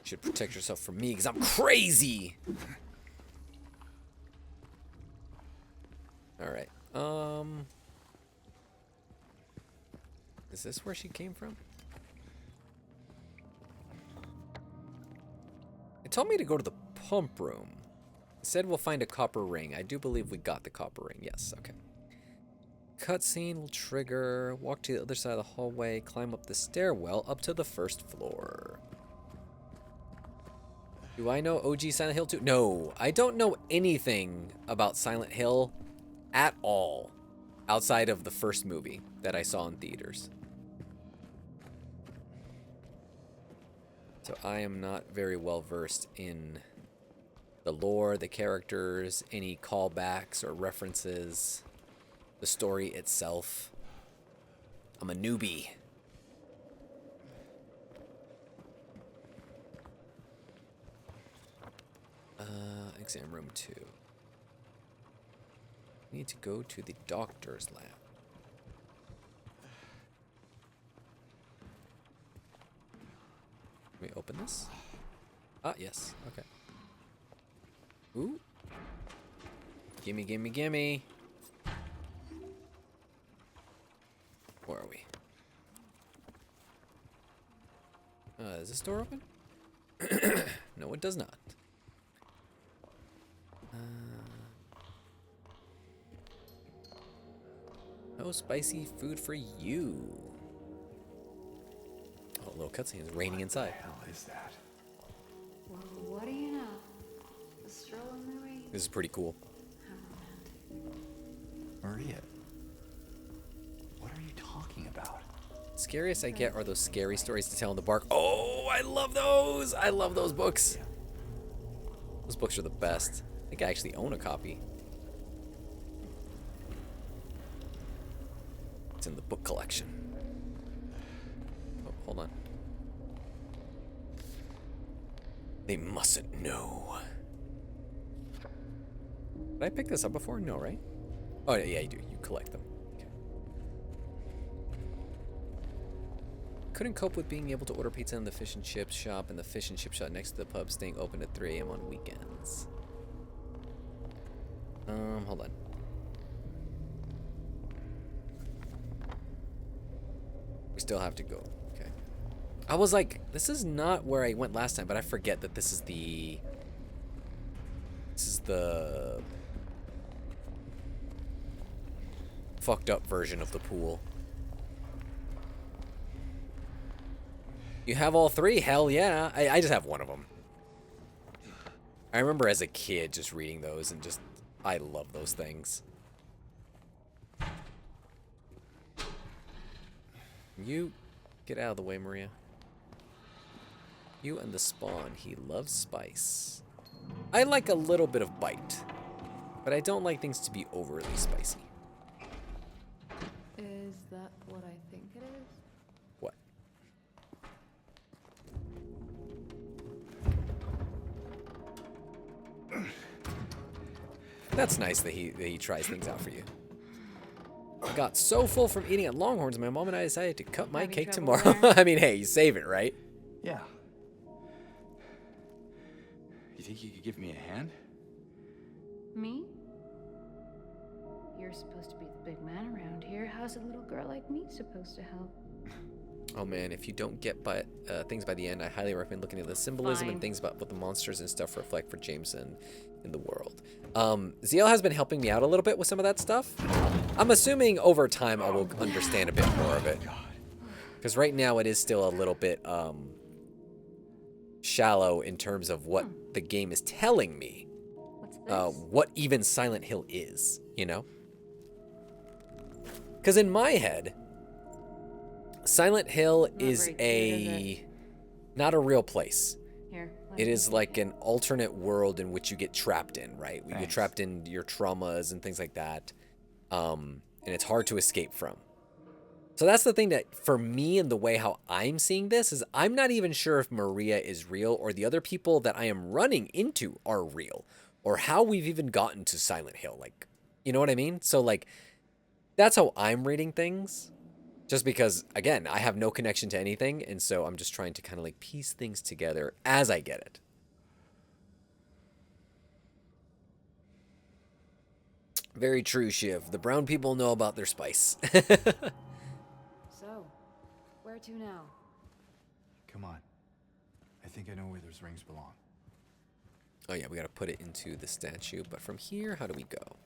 you should protect yourself from me because I'm crazy. All right. Is this where she came from? It told me to go to the pump room. It said we'll find a copper ring. I do believe we got the copper ring. Yes, okay. Cutscene will trigger. Walk to the other side of the hallway. Climb up the stairwell up to the first floor. Do I know OG Silent Hill 2? No, I don't know anything about Silent Hill at all outside of the first movie that I saw in theaters. So I am not very well versed in the lore, the characters, any callbacks or references, the story itself. I'm a newbie. Exam room 2. Need to go to the doctor's lab. Can we open this? Ah, yes. Okay. Ooh. Gimme, gimme, gimme. Where are we? Is this door open? No, it does not. No spicy food for you. Oh, a little cutscene is raining inside. What the hell is that? Well, what do you know? A stroll in the rain. This is pretty cool. Maria. What are you talking about? Scariest I get are those scary stories to tell in the park. Oh, I love those! I love those books. Those books are the best. I think I actually own a copy. It's in the book collection. Oh, hold on. They mustn't know. Did I pick this up before? No, right? Oh, yeah, you do. You collect them. Okay. Couldn't cope with being able to order pizza in the fish and chip shop and the fish and chip shop next to the pub staying open at 3 a.m. on weekends. Hold on. We still have to go. Okay. I was like, this is not where I went last time, but I forget that this is the... This is the... fucked up version of the pool. You have all three? Hell yeah. I just have one of them. I remember as a kid just reading those and just... I love those things. You get out of the way, Maria. You and the spawn. He loves spice. I like a little bit of bite, but I don't like things to be overly spicy. Is that what I think it is? What? That's nice that he tries things out for you. I got so full from eating at Longhorns, my mom and I decided to cut my Having cake trouble tomorrow. there? I mean, hey, you save it, right? Yeah. You think you could give me a hand? Me? You're supposed to be the big man around here. How's a little girl like me supposed to help? Oh man, if you don't get things by the end, I highly recommend looking at the symbolism and Fine. things about what the monsters and stuff reflect for Jameson in the world. ZL has been helping me out a little bit with some of that stuff. I'm assuming over time I will understand a bit more of it. Because right now it is still a little bit shallow in terms of what the game is telling me. What's this? What even Silent Hill is, you know? Because in my head, Silent Hill Not is very cute, is not a real place. Here. let It me is take like an alternate world in which you get trapped in, right? You get Thanks. trapped in your traumas and things like that. And it's hard to escape from. So that's the thing that, for me and the way how I'm seeing this, is I'm not even sure if Maria is real or the other people that I am running into are real. Or how we've even gotten to Silent Hill. Like, you know what I mean? So, like, that's how I'm reading things. Just because, again, I have no connection to anything, and so I'm just trying to kind of like piece things together as I get it. Very true, Shiv. The brown people know about their spice. So, where to now? Come on. I think I know where those rings belong. Oh yeah, we gotta put it into the statue. But from here, how do we go?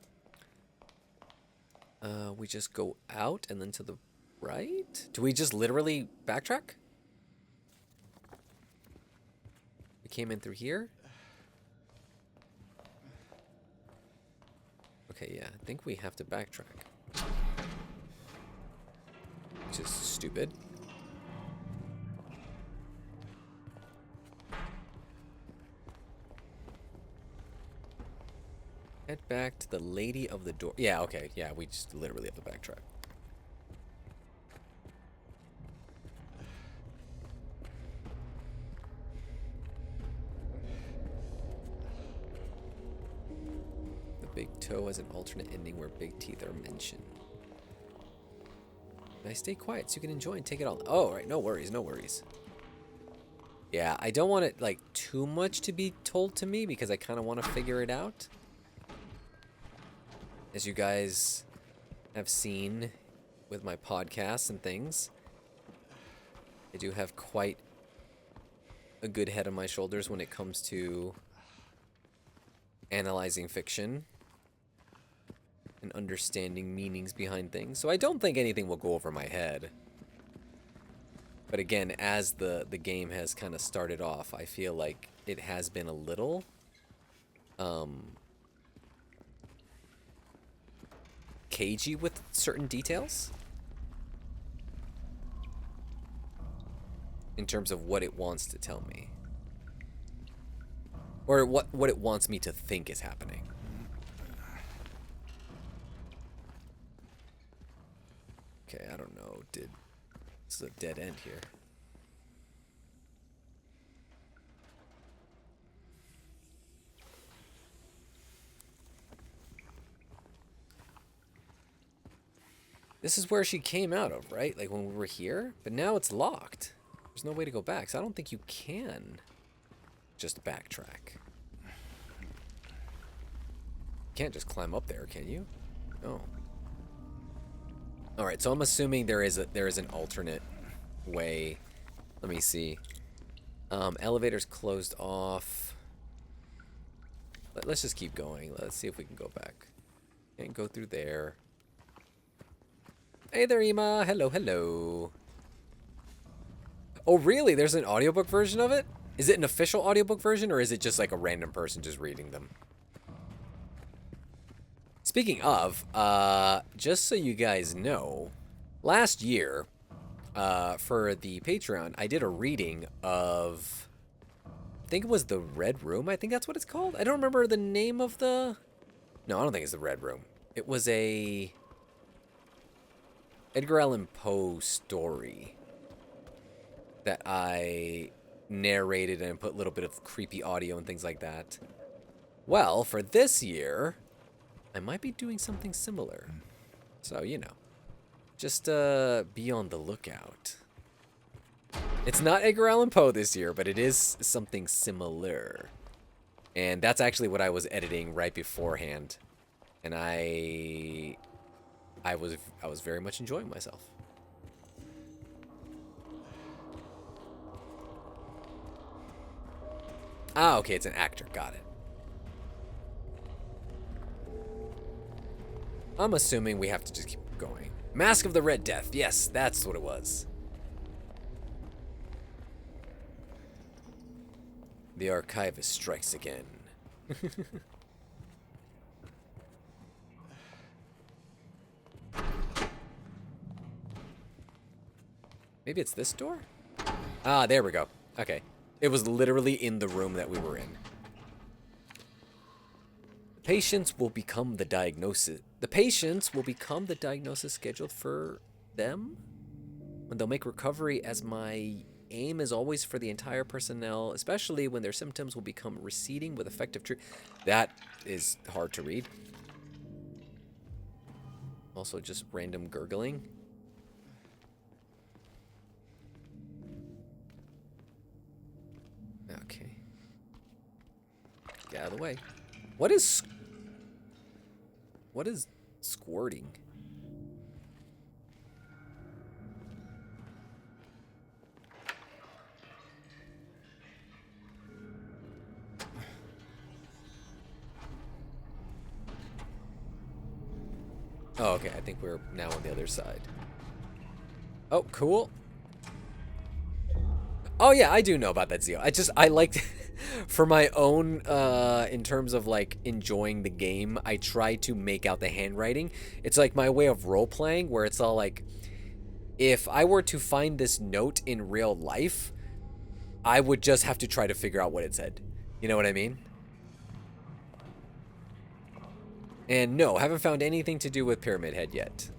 We just go out and then to the right? Do we just literally backtrack? We came in through here? Okay, yeah, I think we have to backtrack. Which is stupid. Head back to the lady of the door. Yeah, okay. Yeah, we just literally have to backtrack. The big toe has an alternate ending where big teeth are mentioned. Can I stay quiet so you can enjoy and take it all? Oh, right. No worries. No worries. Yeah, I don't want it, like, too much to be told to me because I kind of want to figure it out. As you guys have seen with my podcasts and things, I do have quite a good head on my shoulders when it comes to analyzing fiction and understanding meanings behind things. So I don't think anything will go over my head. But again, as the game has kind of started off, I feel like it has been a little cagey with certain details in terms of what it wants to tell me, or what it wants me to think is happening. Okay, I don't know. This is a dead end here. This is where she came out of, right? Like when we were here? But now it's locked. There's no way to go back, so I don't think you can just backtrack. You can't just climb up there, can you? No. Alright, so I'm assuming there is an alternate way. Let me see. Elevator's closed off. Let's just keep going. Let's see if we can go back. Can't go through there. Hey there, Ema. Hello, hello. Oh, really? There's an audiobook version of it? Is it an official audiobook version, or is it just like a random person just reading them? Speaking of, just so you guys know, last year, for the Patreon, I did a reading of, I think it was The Red Room. I think that's what it's called. I don't remember the name of the... No, I don't think it's The Red Room. It was a Edgar Allan Poe story that I narrated and put a little bit of creepy audio and things like that. Well, for this year, I might be doing something similar. So, you know, just be on the lookout. It's not Edgar Allan Poe this year, but it is something similar. And that's actually what I was editing right beforehand. And I was very much enjoying myself. Ah, okay, it's an actor. Got it. I'm assuming we have to just keep going. Mask of the Red Death. Yes, that's what it was. The archivist strikes again. Maybe it's this door? Ah, there we go. Okay. It was literally in the room that we were in. The patients will become the diagnosis. The patients will become the diagnosis scheduled for them. When they'll make recovery, as my aim is always for the entire personnel, especially when their symptoms will become receding with effective treatment. That is hard to read. Also, just random gurgling. Get out of the way. What is squirting? Oh, okay. I think we're now on the other side. Oh, cool. Oh, yeah, I do know about that Zeo. I liked, for my own, in terms of, like, enjoying the game, I try to make out the handwriting. It's like my way of role-playing, where it's all like, if I were to find this note in real life, I would just have to try to figure out what it said. You know what I mean? And no, haven't found anything to do with Pyramid Head yet,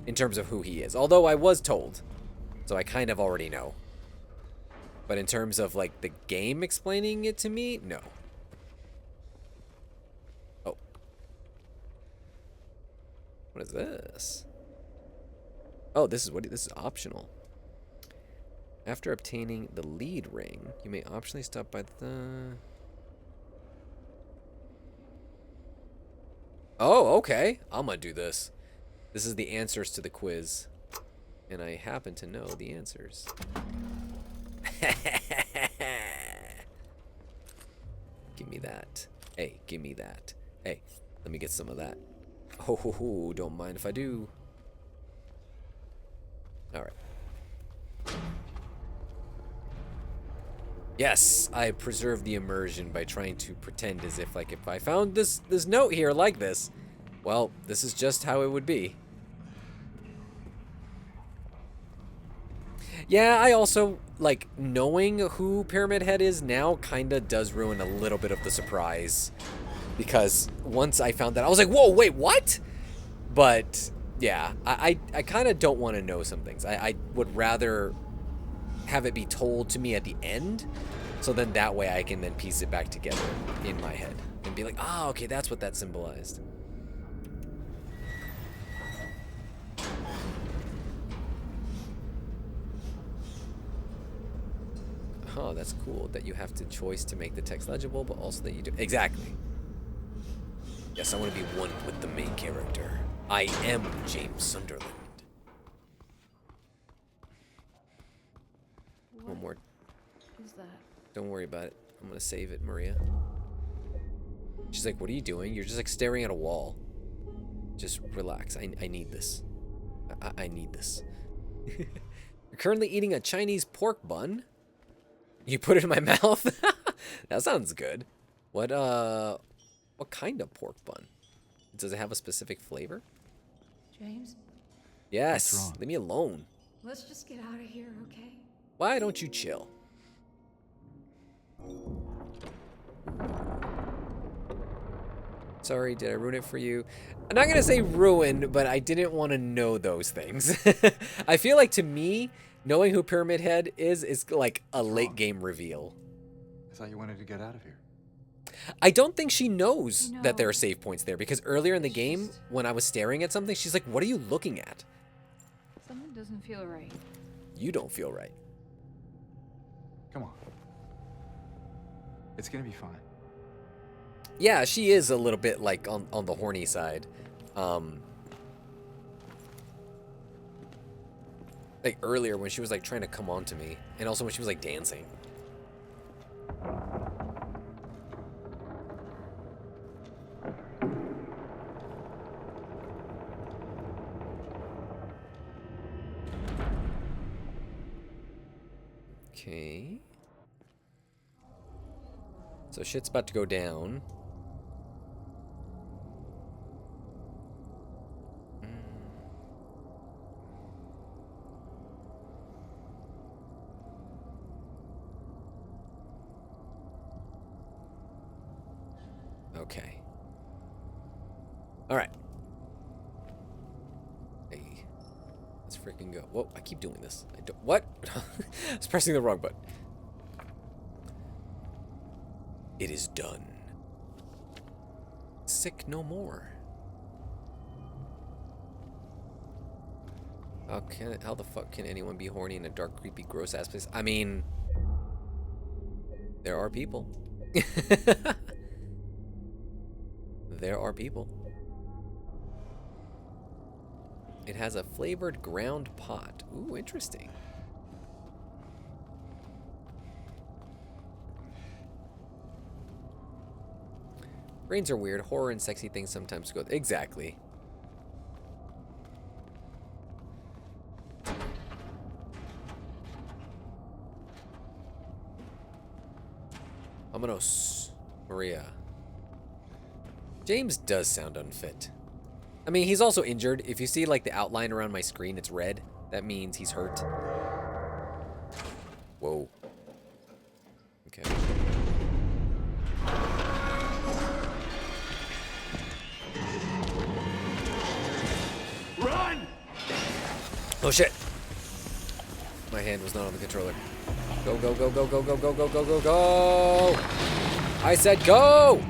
in terms of who he is. Although I was told, so I kind of already know. But in terms of, like, the game explaining it to me, no. Oh. What is this? Oh, this is optional. After obtaining the lead ring, you may optionally stop by the... Oh, okay. I'm gonna do this. This is the answers to the quiz. And I happen to know the answers. Give me that. Hey, give me that. Hey, let me get some of that. Oh, don't mind if I do. Alright. Yes, I preserved the immersion by trying to pretend as if, like, if I found this note here like this, well, this is just how it would be. Yeah, I also, like, knowing who Pyramid Head is now kind of does ruin a little bit of the surprise. Because once I found that, I was like, whoa, wait, what? But, yeah, I kind of don't want to know some things. I would rather have it be told to me at the end, so then that way I can then piece it back together in my head and be like, ah, okay, that's what that symbolized. Oh, that's cool that you have to choice to make the text legible, but also that you do. Exactly. Yes, I want to be one with the main character. I am James Sunderland. One more. Who's that? Don't worry about it. I'm gonna save it, Maria. She's like, what are you doing? You're just like staring at a wall. Just relax. I need this. I need this. You're currently eating a Chinese pork bun. You put it in my mouth? That sounds good. What kind of pork bun? Does it have a specific flavor? James, Yes. What's wrong? Leave me alone. let's just get out of here, okay? Why don't you chill? Sorry, did I ruin it for you? I'm not gonna say ruin, but I didn't want to know those things. I feel like, to me, knowing who Pyramid Head is like a late game reveal. I thought you wanted to get out of here. I don't think she knows I that there know. are save points there, because earlier in the game, when I was staring at something, she's like, what are you looking at? Something doesn't feel right. You don't feel right. Come on. It's gonna be fine. Yeah, she is a little bit like on the horny side. Like earlier when she was like trying to come on to me, and also when she was like dancing. Okay. So shit's about to go down. Okay. All right. Hey, let's freaking go. Whoa! I keep doing this. I don't. What? I was pressing the wrong button. It is done. Sick no more. How the fuck can anyone be horny in a dark, creepy, gross ass place? I mean, there are people. There are people. It has a flavored ground pot. Ooh, interesting. Brains are weird. Horror and sexy things sometimes go... Exactly. Vámonos, Maria. James does sound unfit. I mean, he's also injured. If you see, like, the outline around my screen, it's red. That means he's hurt. Whoa. Okay. Run! Oh, shit. My hand was not on the controller. Go, go, go, go, go, go, go, go, go, go, go! I said go!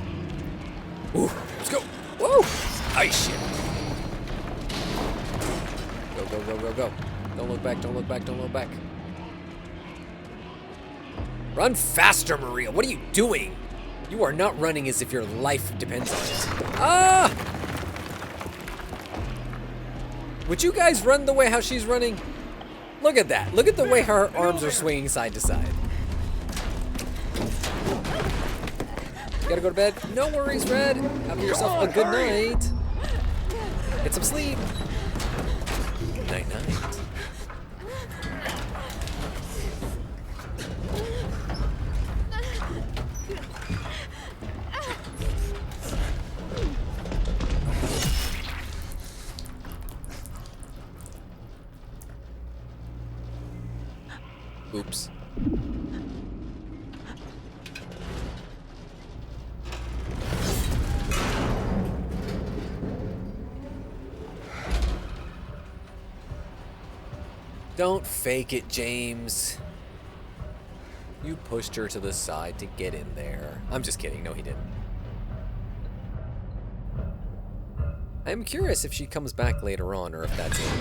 Ooh, let's go! Whoa! Nice shit! Go, go, go, go, go. Don't look back, don't look back, don't look back. Run faster, Maria! What are you doing? You are not running as if your life depends on it. Ah! Would you guys run the way how she's running? Look at that. Look at the way her arms are swinging side to side. You gotta go to bed? No worries, Red. Have yourself a good night. Get some sleep. Night, night. Oops. Don't fake it, James. You pushed her to the side to get in there. I'm just kidding. No, he didn't. I'm curious if she comes back later on or if that's it.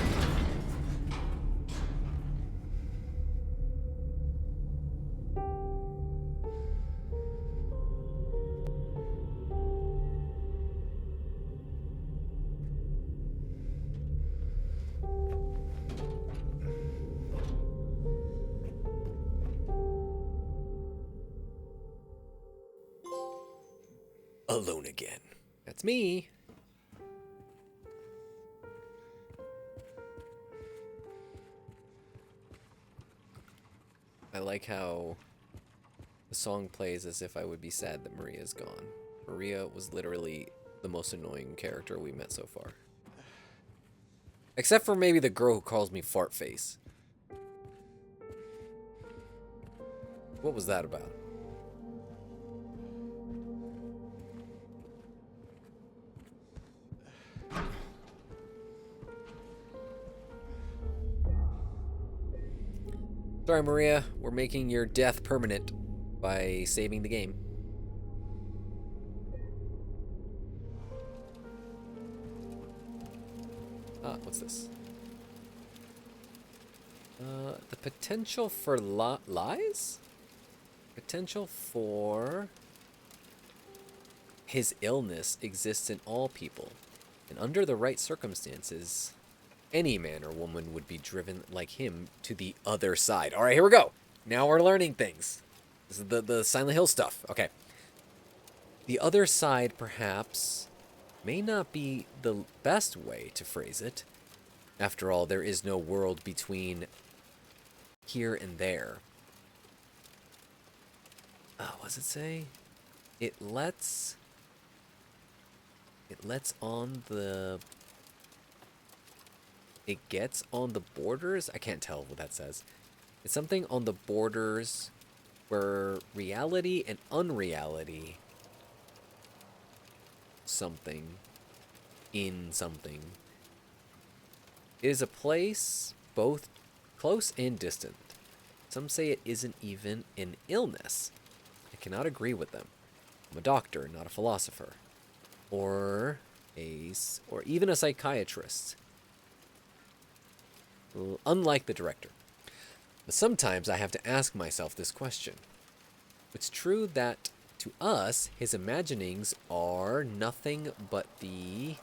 Alone again. That's me. I like how the song plays as if I would be sad that Maria's gone. Maria was literally the most annoying character we met so far. Except for maybe the girl who calls me fart face. What was that about? Sorry, Maria. We're making your death permanent by saving the game. Ah, what's this? The potential for lies? Potential for his illness exists in all people, and under the right circumstances, any man or woman would be driven like him to the other side. All right, here we go. Now we're learning things. This is the Silent Hill stuff. Okay. The other side, perhaps, may not be the best way to phrase it. After all, there is no world between here and there. What does it say? It lets on the... It gets on the borders? I can't tell what that says. It's something on the borders where reality and unreality something in something. It is a place both close and distant. Some say it isn't even an illness. I cannot agree with them. I'm a doctor, not a philosopher. Or even a psychiatrist. Unlike the director. But sometimes I have to ask myself this question. It's true that to us, his imaginings are nothing but the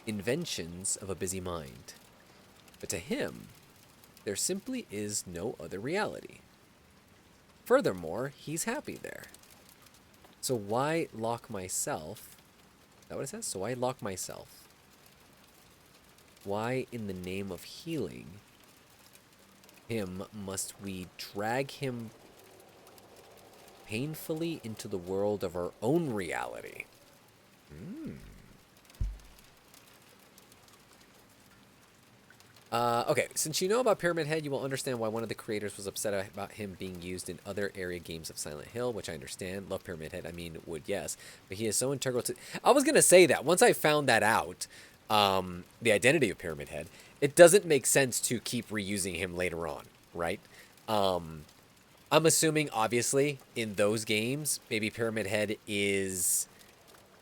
inventions of a busy mind. But to him, there simply is no other reality. Furthermore, he's happy there. So why lock myself? Is that what it says? So why lock myself? Why, in the name of healing him, must we drag him painfully into the world of our own reality? Okay, since you know about Pyramid Head, you will understand why one of the creators was upset about him being used in other area games of Silent Hill, which I understand. Love Pyramid Head, I mean, would, yes. But he is so integral to... I was going to say that. Once I found that out, the identity of Pyramid Head, it doesn't make sense to keep reusing him later on, right? I'm assuming, obviously, in those games, maybe Pyramid Head is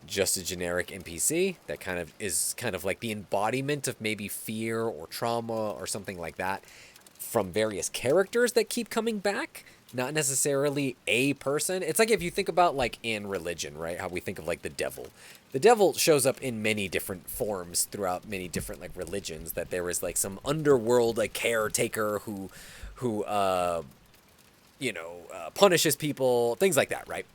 just a generic NPC that is kind of like the embodiment of maybe fear or trauma or something like that from various characters that keep coming back, not necessarily a person. It's like if you think about like in religion, right? How we think of like the devil. The devil shows up in many different forms throughout many different like religions, that there is like some underworld like caretaker who punishes people, things like that, right?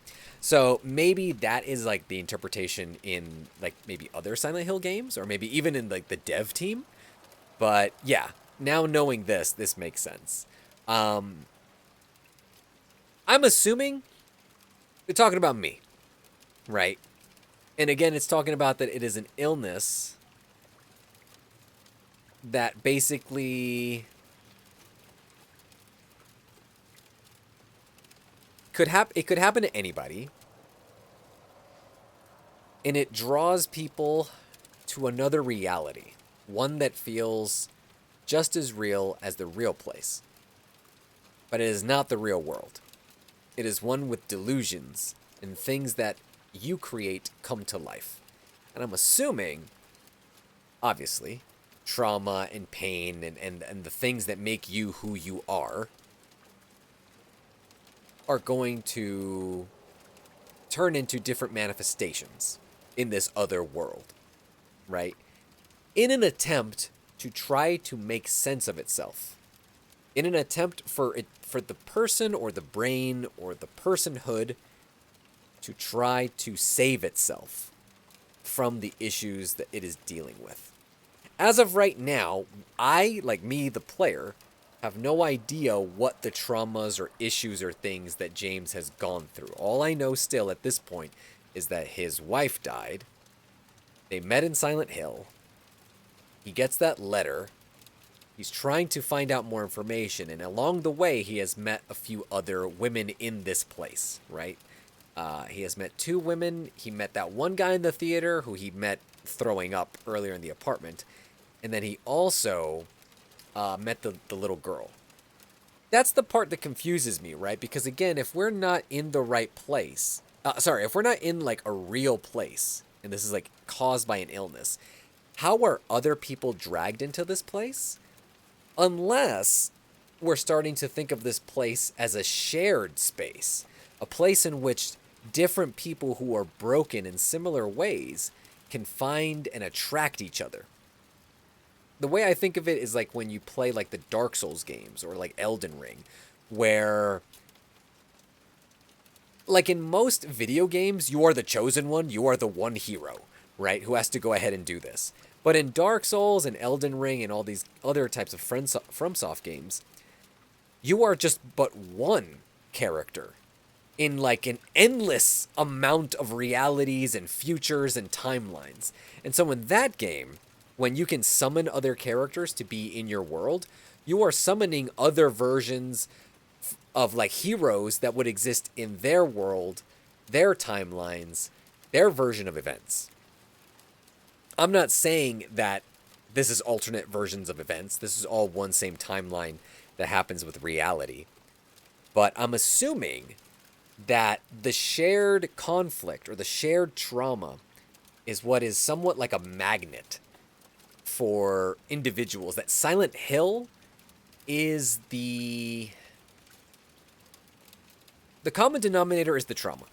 So maybe that is like the interpretation in like maybe other Silent Hill games, or maybe even in like the dev team. But yeah, now knowing this makes sense. I'm assuming they're talking about me, right? And again, it's talking about that it is an illness that basically it could happen to anybody, and it draws people to another reality, one that feels just as real as the real place. But it is not the real world. It is one with delusions and things that you create come to life. And I'm assuming, obviously, trauma and pain and the things that make you who you are going to turn into different manifestations in this other world, right? In an attempt to try to make sense of itself. In an attempt for the person or the brain or the personhood to try to save itself from the issues that it is dealing with. As of right now, I, like me, the player, have no idea what the traumas or issues or things that James has gone through. All I know still at this point is that his wife died. They met in Silent Hill. He gets that letter. He's trying to find out more information, and along the way, he has met a few other women in this place, right? He has met 2 women. He met that one guy in the theater who he met throwing up earlier in the apartment. And then he also met the little girl. That's the part that confuses me, right? Because again, if we're not in the right place, if we're not in like a real place, and this is like caused by an illness, how are other people dragged into this place? Unless we're starting to think of this place as a shared space, a place in which different people who are broken in similar ways can find and attract each other. The way I think of it is like when you play like the Dark Souls games or like Elden Ring, where like in most video games, you are the chosen one, you are the one hero, right, who has to go ahead and do this. But in Dark Souls and Elden Ring and all these other types of FromSoft games, you are just but one character in like an endless amount of realities and futures and timelines. And so in that game, when you can summon other characters to be in your world, you are summoning other versions of like heroes that would exist in their world, their timelines, their version of events. I'm not saying that this is alternate versions of events. This is all one same timeline that happens with reality. But I'm assuming that the shared conflict or the shared trauma is what is somewhat like a magnet for individuals. That Silent Hill is the the common denominator is the trauma.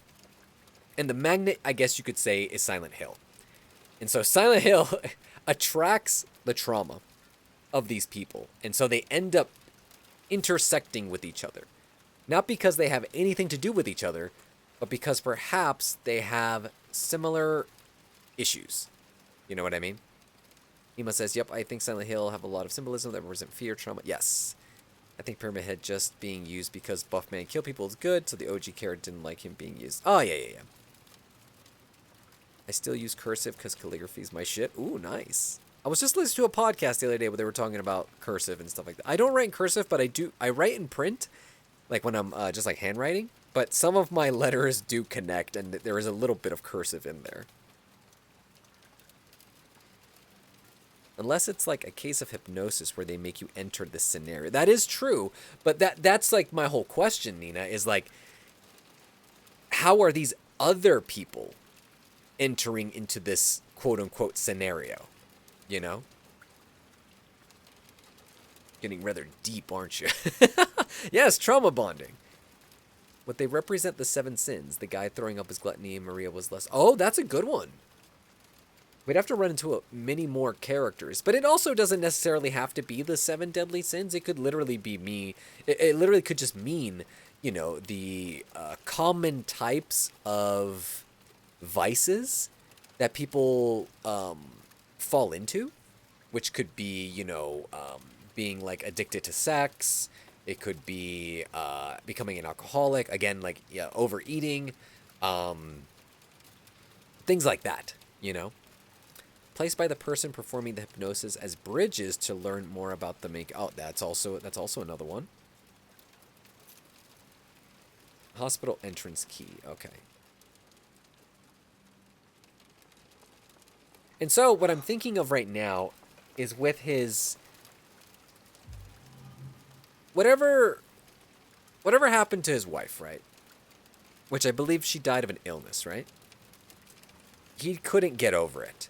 And the magnet, I guess you could say, is Silent Hill. And so Silent Hill attracts the trauma of these people. And so they end up intersecting with each other. Not because they have anything to do with each other, but because perhaps they have similar issues. You know what I mean? Ema says, yep, I think Silent Hill have a lot of symbolism that represent fear, trauma. Yes. I think Pyramid Head just being used because buff man kill people is good, so the OG character didn't like him being used. Oh, yeah. I still use cursive because calligraphy is my shit. Ooh, nice. I was just listening to a podcast the other day where they were talking about cursive and stuff like that. I don't write in cursive, but I write in print, like when I'm just like handwriting. But some of my letters do connect, and there is a little bit of cursive in there. Unless it's like a case of hypnosis where they make you enter this scenario. That is true, but that's like my whole question, Nina, is like, how are these other people entering into this quote-unquote scenario? You know? Getting rather deep, aren't you? Yes, trauma bonding. Would they represent the 7 sins? The guy throwing up his gluttony and Maria was less... Oh, that's a good one. We'd have to run into many more characters. But it also doesn't necessarily have to be the 7 deadly sins. It could literally be me. It literally could just mean, you know, the common types of vices that people fall into. Which could be, you know, being like addicted to sex. It could be becoming an alcoholic. Again, like, yeah, overeating. Things like that, you know. Placed by the person performing the hypnosis as bridges to learn more about the make. Oh, that's also another one. Hospital entrance key. Okay. And so what I'm thinking of right now is with his whatever happened to his wife, right? Which I believe she died of an illness, right? He couldn't get over it.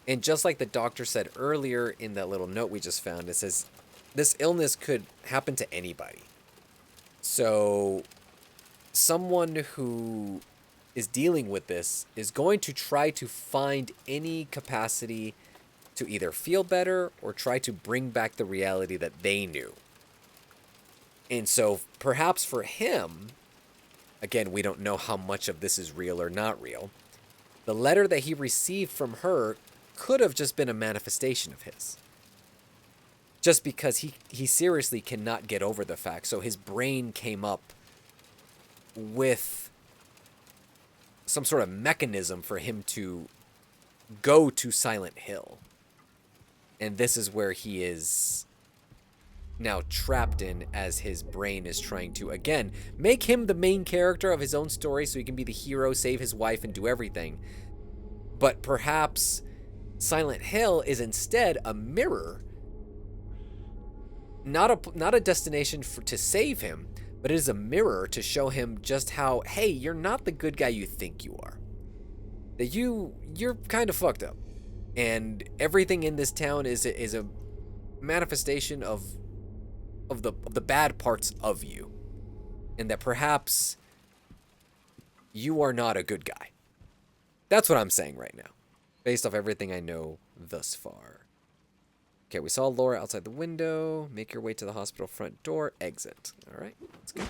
And just like the doctor said earlier in that little note we just found, it says this illness could happen to anybody. So someone who is dealing with this is going to try to find any capacity to either feel better or try to bring back the reality that they knew. And so perhaps for him, again, we don't know how much of this is real or not real. The letter that he received from her could have just been a manifestation of his. Just because he seriously cannot get over the fact. So his brain came up with some sort of mechanism for him to go to Silent Hill. And this is where he is now trapped in, as his brain is trying to, again, make him the main character of his own story so he can be the hero, save his wife, and do everything. But perhaps Silent Hill is instead a mirror, not a destination to save him, but it is a mirror to show him just how, hey, you're not the good guy you think you are. That you're kind of fucked up, and everything in this town is a manifestation of the bad parts of you, and that perhaps you are not a good guy. That's what I'm saying right now, based off everything I know thus far. Okay, we saw Laura outside the window. Make your way to the hospital front door. Exit. All right, let's go.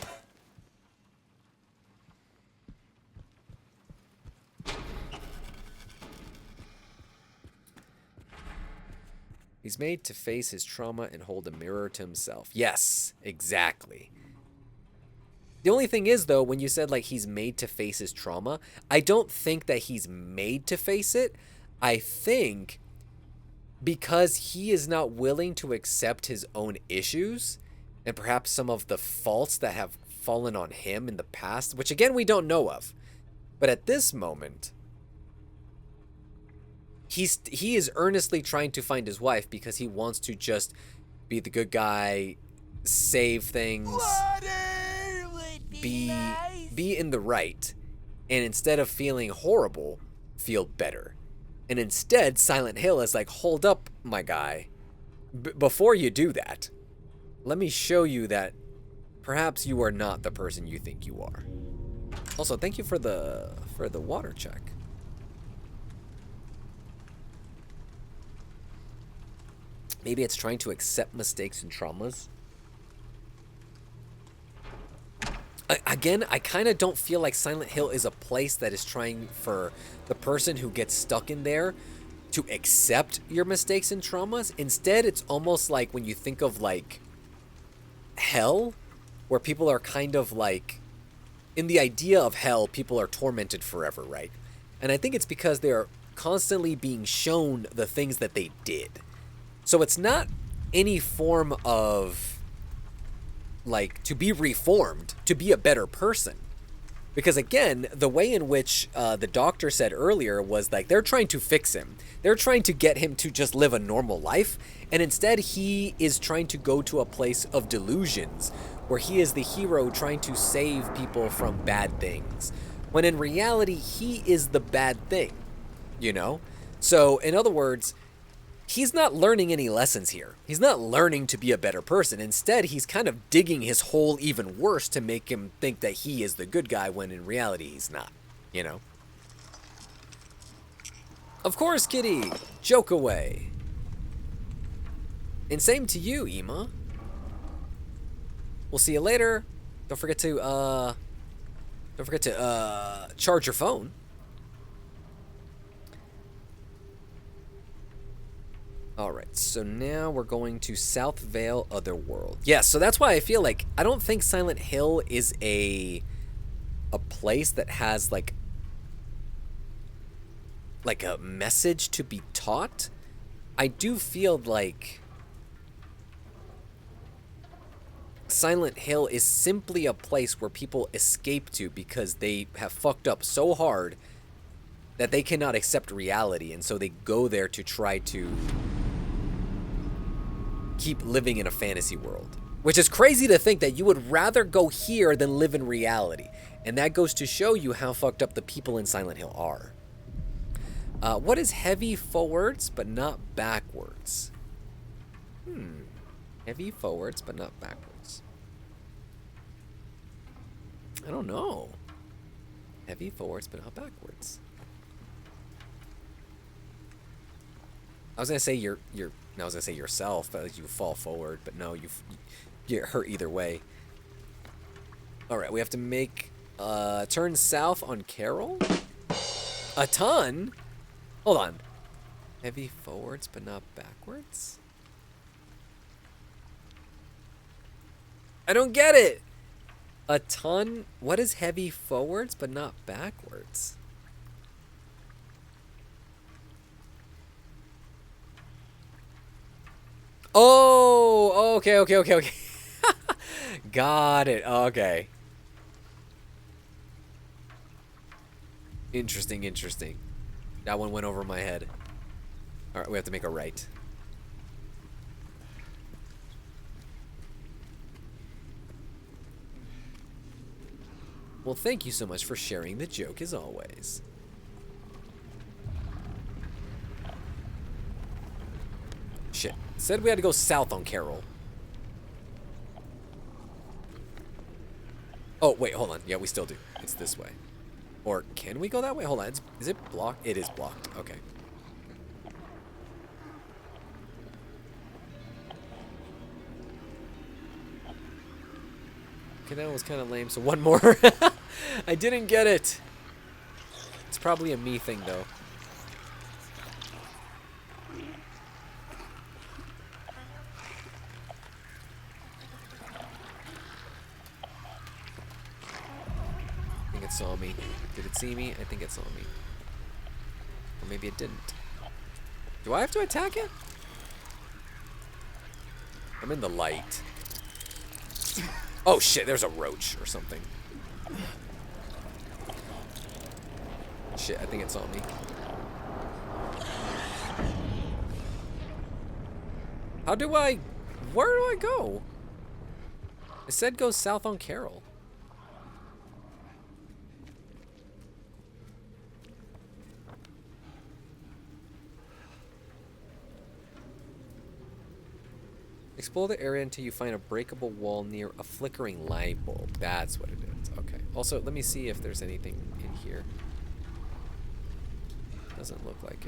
He's made to face his trauma and hold a mirror to himself. Yes, exactly. The only thing is, though, when you said, like, he's made to face his trauma, I don't think that he's made to face it. I think because he is not willing to accept his own issues and perhaps some of the faults that have fallen on him in the past, which, again, we don't know of. But at this moment, he is earnestly trying to find his wife because he wants to just be the good guy, save things, be in the right, and instead of feeling horrible, feel better. And instead, Silent Hill is like, hold up, my guy. Before you do that, let me show you that perhaps you are not the person you think you are. Also, thank you for the water check. Maybe it's trying to accept mistakes and traumas. Again, I kind of don't feel like Silent Hill is a place that is trying for the person who gets stuck in there to accept your mistakes and traumas. Instead, it's almost like when you think of like hell, where people are kind of like, in the idea of hell, people are tormented forever, right? And I think it's because they're constantly being shown the things that they did. So it's not any form of like to be reformed, to be a better person. Because again, the way in which the doctor said earlier was like they're trying to fix him. They're trying to get him to just live a normal life. And instead he is trying to go to a place of delusions where he is the hero trying to save people from bad things. When in reality, he is the bad thing, you know? So in other words, he's not learning any lessons here. He's not learning to be a better person. Instead, he's kind of digging his hole even worse to make him think that he is the good guy when in reality he's not, you know? Of course, kitty! Joke away. And same to you, Ema. We'll see you later. Don't forget to charge your phone. Alright, so now we're going to South Vale Otherworld. Yeah, so that's why I feel like I don't think Silent Hill is a place that has like a message to be taught. I do feel like Silent Hill is simply a place where people escape to because they have fucked up so hard that they cannot accept reality, and so they go there to try to keep living in a fantasy world. Which is crazy to think that you would rather go here than live in reality. And that goes to show you how fucked up the people in Silent Hill are. What is heavy forwards but not backwards? Heavy forwards but not backwards. I don't know. Heavy forwards but not backwards. I was gonna say I was gonna say yourself, but you fall forward, but no, you get hurt either way. All right, we have to make turn south on Carol. A ton. Hold on. Heavy forwards, but not backwards. I don't get it. A ton. What is heavy forwards, but not backwards? Oh, okay. Got it. Okay. Interesting. That one went over my head. All right, we have to make a right. Well, thank you so much for sharing the joke, as always. Shit. Said we had to go south on Carol. Oh, wait, hold on. Yeah, we still do. It's this way. Or can we go that way? Hold on. Is it blocked? It is blocked. Okay. Okay, that was kind of lame. So one more. I didn't get it. It's probably a me thing, though. I think it saw me. Did it see me? I think it saw me. Or maybe it didn't. Do I have to attack it? I'm in the light. Oh shit, there's a roach or something. Shit, I think it saw me. How do I... Where do I go? It said go south on Carol. I Explore the area until you find a breakable wall near a flickering light bulb. That's what it is. Okay. Also, let me see if there's anything in here. Doesn't look like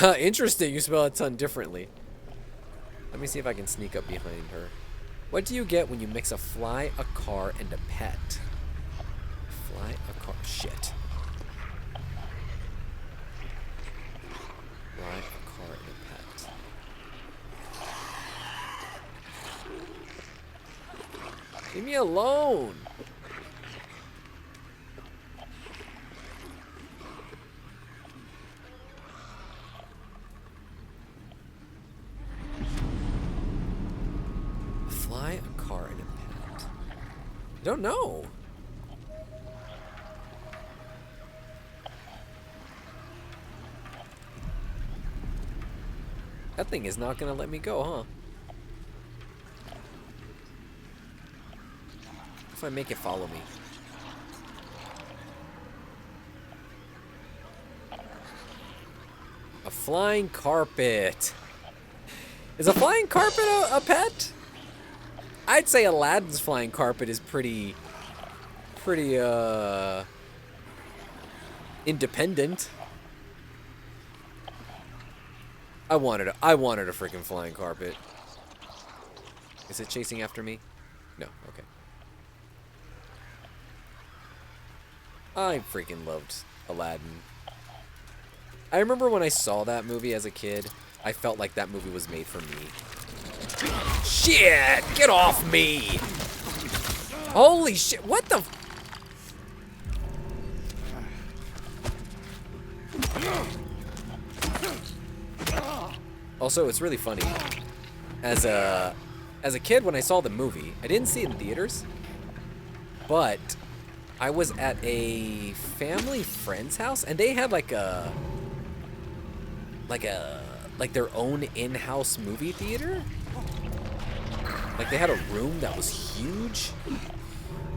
it. Interesting. You spell a ton differently. Let me see if I can sneak up behind her. What do you get when you mix a fly, a car, and a pet? Fly, a car. Shit. Fly, a car, and a pet. Leave me alone. Fly, a car, and a pet. I don't know. That thing is not gonna let me go, huh? If I make it follow me. A flying carpet. Is a flying carpet a pet? I'd say Aladdin's flying carpet is pretty independent. I wanted a freaking flying carpet. Is it chasing after me? No, okay. I freaking loved Aladdin. I remember when I saw that movie as a kid, I felt like that movie was made for me. Shit! Get off me! Holy shit, what the f- Also, it's really funny. As a kid, when I saw the movie, I didn't see it in theaters, but I was at a family friend's house, and they had like their own in-house movie theater. Like they had a room that was huge.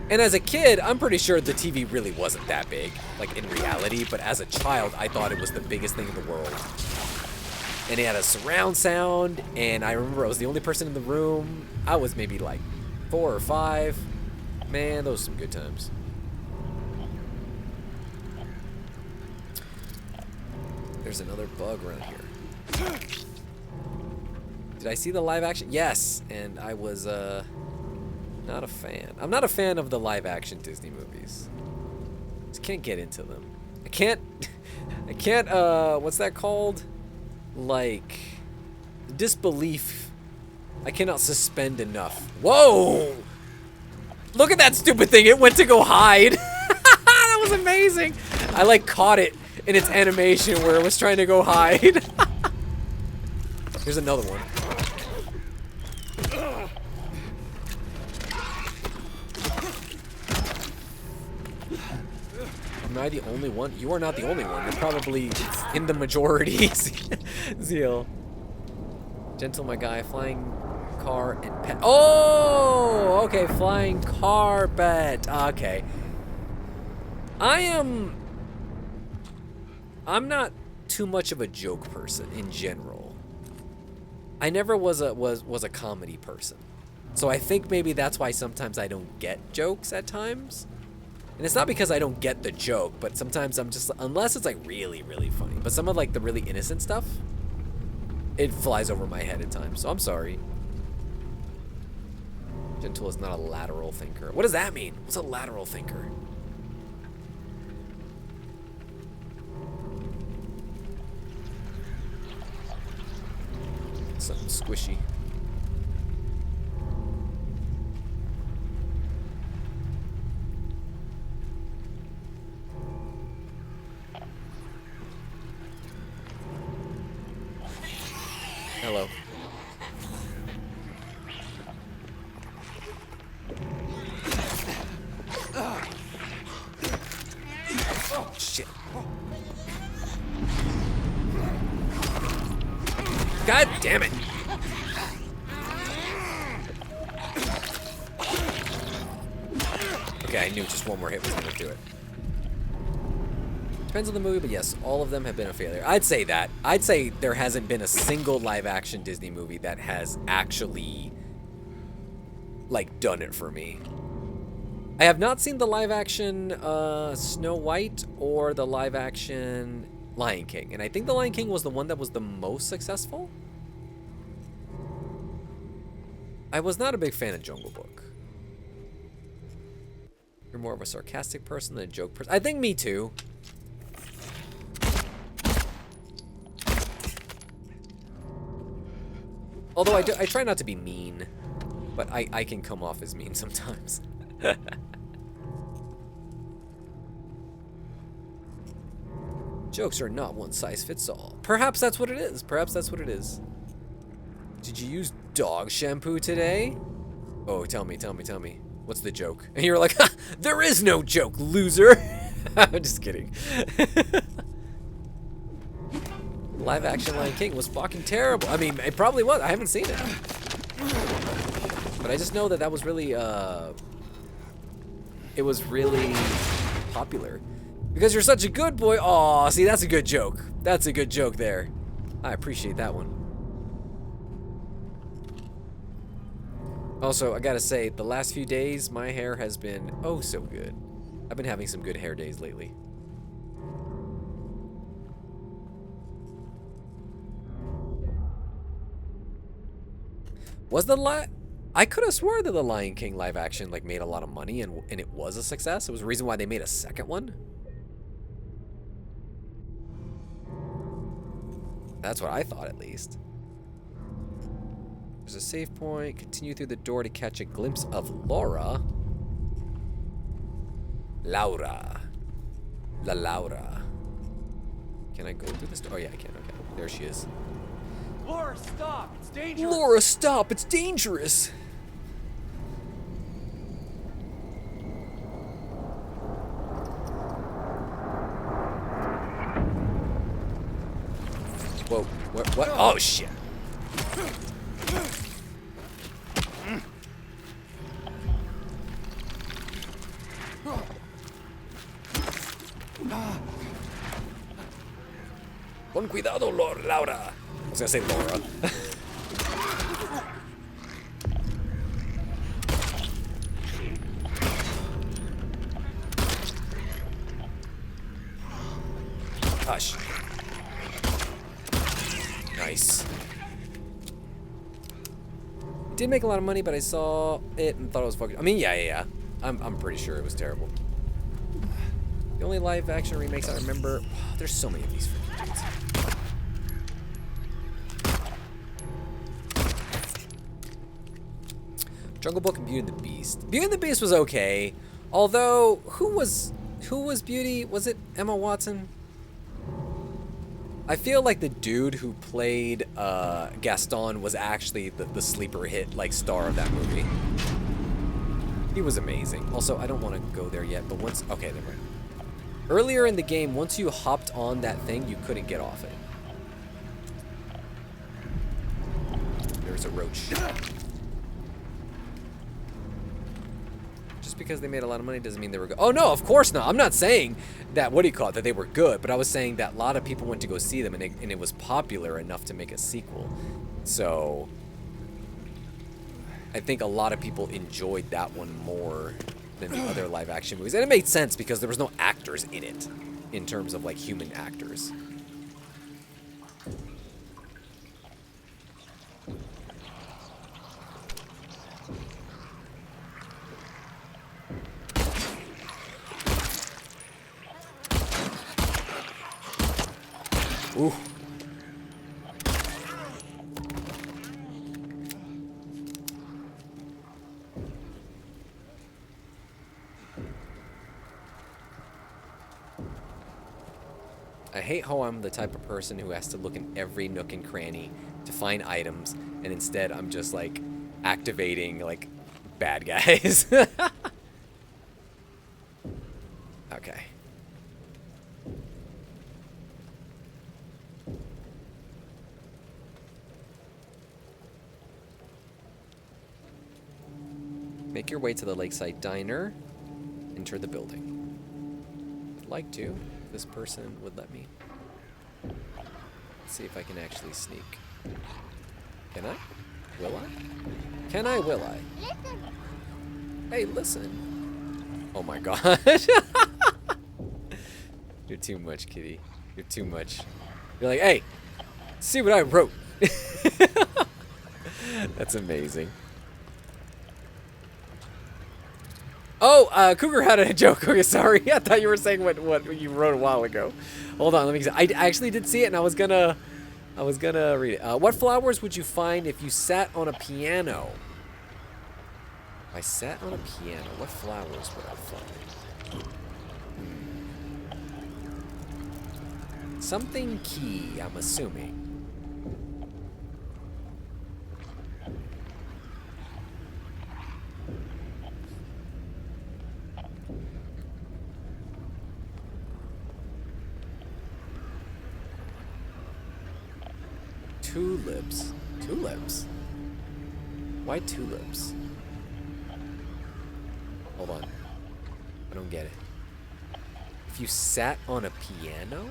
And as a kid, I'm pretty sure the TV really wasn't that big, like in reality, but as a child, I thought it was the biggest thing in the world. And it had a surround sound, and I remember I was the only person in the room. I was maybe like 4 or 5. Man, those were some good times. There's another bug around here. Did I see the live action? Yes, and I was not a fan. I'm not a fan of the live action Disney movies. Just can't get into them. I can't what's that called? Like disbelief. I cannot suspend enough. Whoa! Look at that stupid thing. It went to go hide. That was amazing. I like caught it in its animation where it was trying to go hide. Here's another one. Am I the only one? You are not the only one. You're probably in the majority. Zeal. Gentle, my guy. Flying car and pet. Oh! Okay, flying carpet. Okay. I'm not too much of a joke person in general. I never was a comedy person. So I think maybe that's why sometimes I don't get jokes at times. And it's not because I don't get the joke, but sometimes I'm just, unless it's like really, really funny. But some of like the really innocent stuff, it flies over my head at times. So I'm sorry. Gentle is not a lateral thinker. What does that mean? What's a lateral thinker? Something squishy. Hello. Oh, shit. God damn it. Okay, I knew just one more hit was gonna do it. Depends on the movie, but yes, all of them have been a failure. I'd say that. I'd say there hasn't been a single live-action Disney movie that has actually, like, done it for me. I have not seen the live-action Snow White or the live-action Lion King, and I think the Lion King was the one that was the most successful. I was not a big fan of Jungle Book. You're more of a sarcastic person than a joke person. I think me too. Although I try not to be mean, but I can come off as mean sometimes. Jokes are not one size fits all. Perhaps that's what it is. Perhaps that's what it is. Did you use dog shampoo today? Oh, tell me. What's the joke? And you're like, ha, there is no joke, loser. I'm just kidding. Live action Lion King was fucking terrible. I mean, it probably was. I haven't seen it. But I just know that was really, it was really popular. Because you're such a good boy. Aw, see, that's a good joke. That's a good joke there. I appreciate that one. Also, I gotta say, the last few days, my hair has been oh so good. I've been having some good hair days lately. Was the I could have swore that the Lion King live action like made a lot of money and it was a success. It was the reason why they made a second one. That's what I thought, at least. There's a save point. Continue through the door to catch a glimpse of Laura. Laura. La Laura. Can I go through this door? Oh, yeah, I can. Okay. There she is. Laura, stop! It's dangerous! Laura, stop! It's dangerous! Whoa. What? Oh, shit. Con cuidado, Laura. I was gonna say Laura. Hush. Nice. It did make a lot of money, but I saw it and thought it was fucking. I mean, yeah. I'm pretty sure it was terrible. The only live action remakes I remember. There's so many of these freaking dudes. Jungle Book and Beauty and the Beast. Beauty and the Beast was okay, although who was Beauty? Was it Emma Watson? I feel like the dude who played Gaston was actually the sleeper hit like star of that movie. He was amazing. Also, I don't want to go there yet, but once okay, never mind. Earlier in the game, once you hopped on that thing, you couldn't get off it. There's a roach. Just because they made a lot of money doesn't mean they were good. Oh no, of course not. I'm not saying that, what do you call it, that they were good, but I was saying that a lot of people went to go see them and it was popular enough to make a sequel. So I think a lot of people enjoyed that one more than the other live action movies. And it made sense because there was no actors in it in terms of like human actors. Ooh. I hate how I'm the type of person who has to look in every nook and cranny to find items, and instead I'm just like activating like bad guys. Okay. Make your way to the Lakeside Diner. Enter the building. I'd like to. this person would let me. Let's see if I can actually sneak. Can I? Will I? Can I? Will I? Hey, listen. Oh my gosh. You're too much, kitty. You're too much. You're like, hey, see what I wrote. That's amazing. Oh, Cougar had a joke. Okay, sorry. I thought you were saying what you wrote a while ago. Hold on, let me see. I actually did see it, and I was gonna read it. What flowers would you find if you sat on a piano? If I sat on a piano, what flowers would I find? Something key, I'm assuming. Tulips. Tulips? Why tulips? Hold on. I don't get it. If you sat on a piano?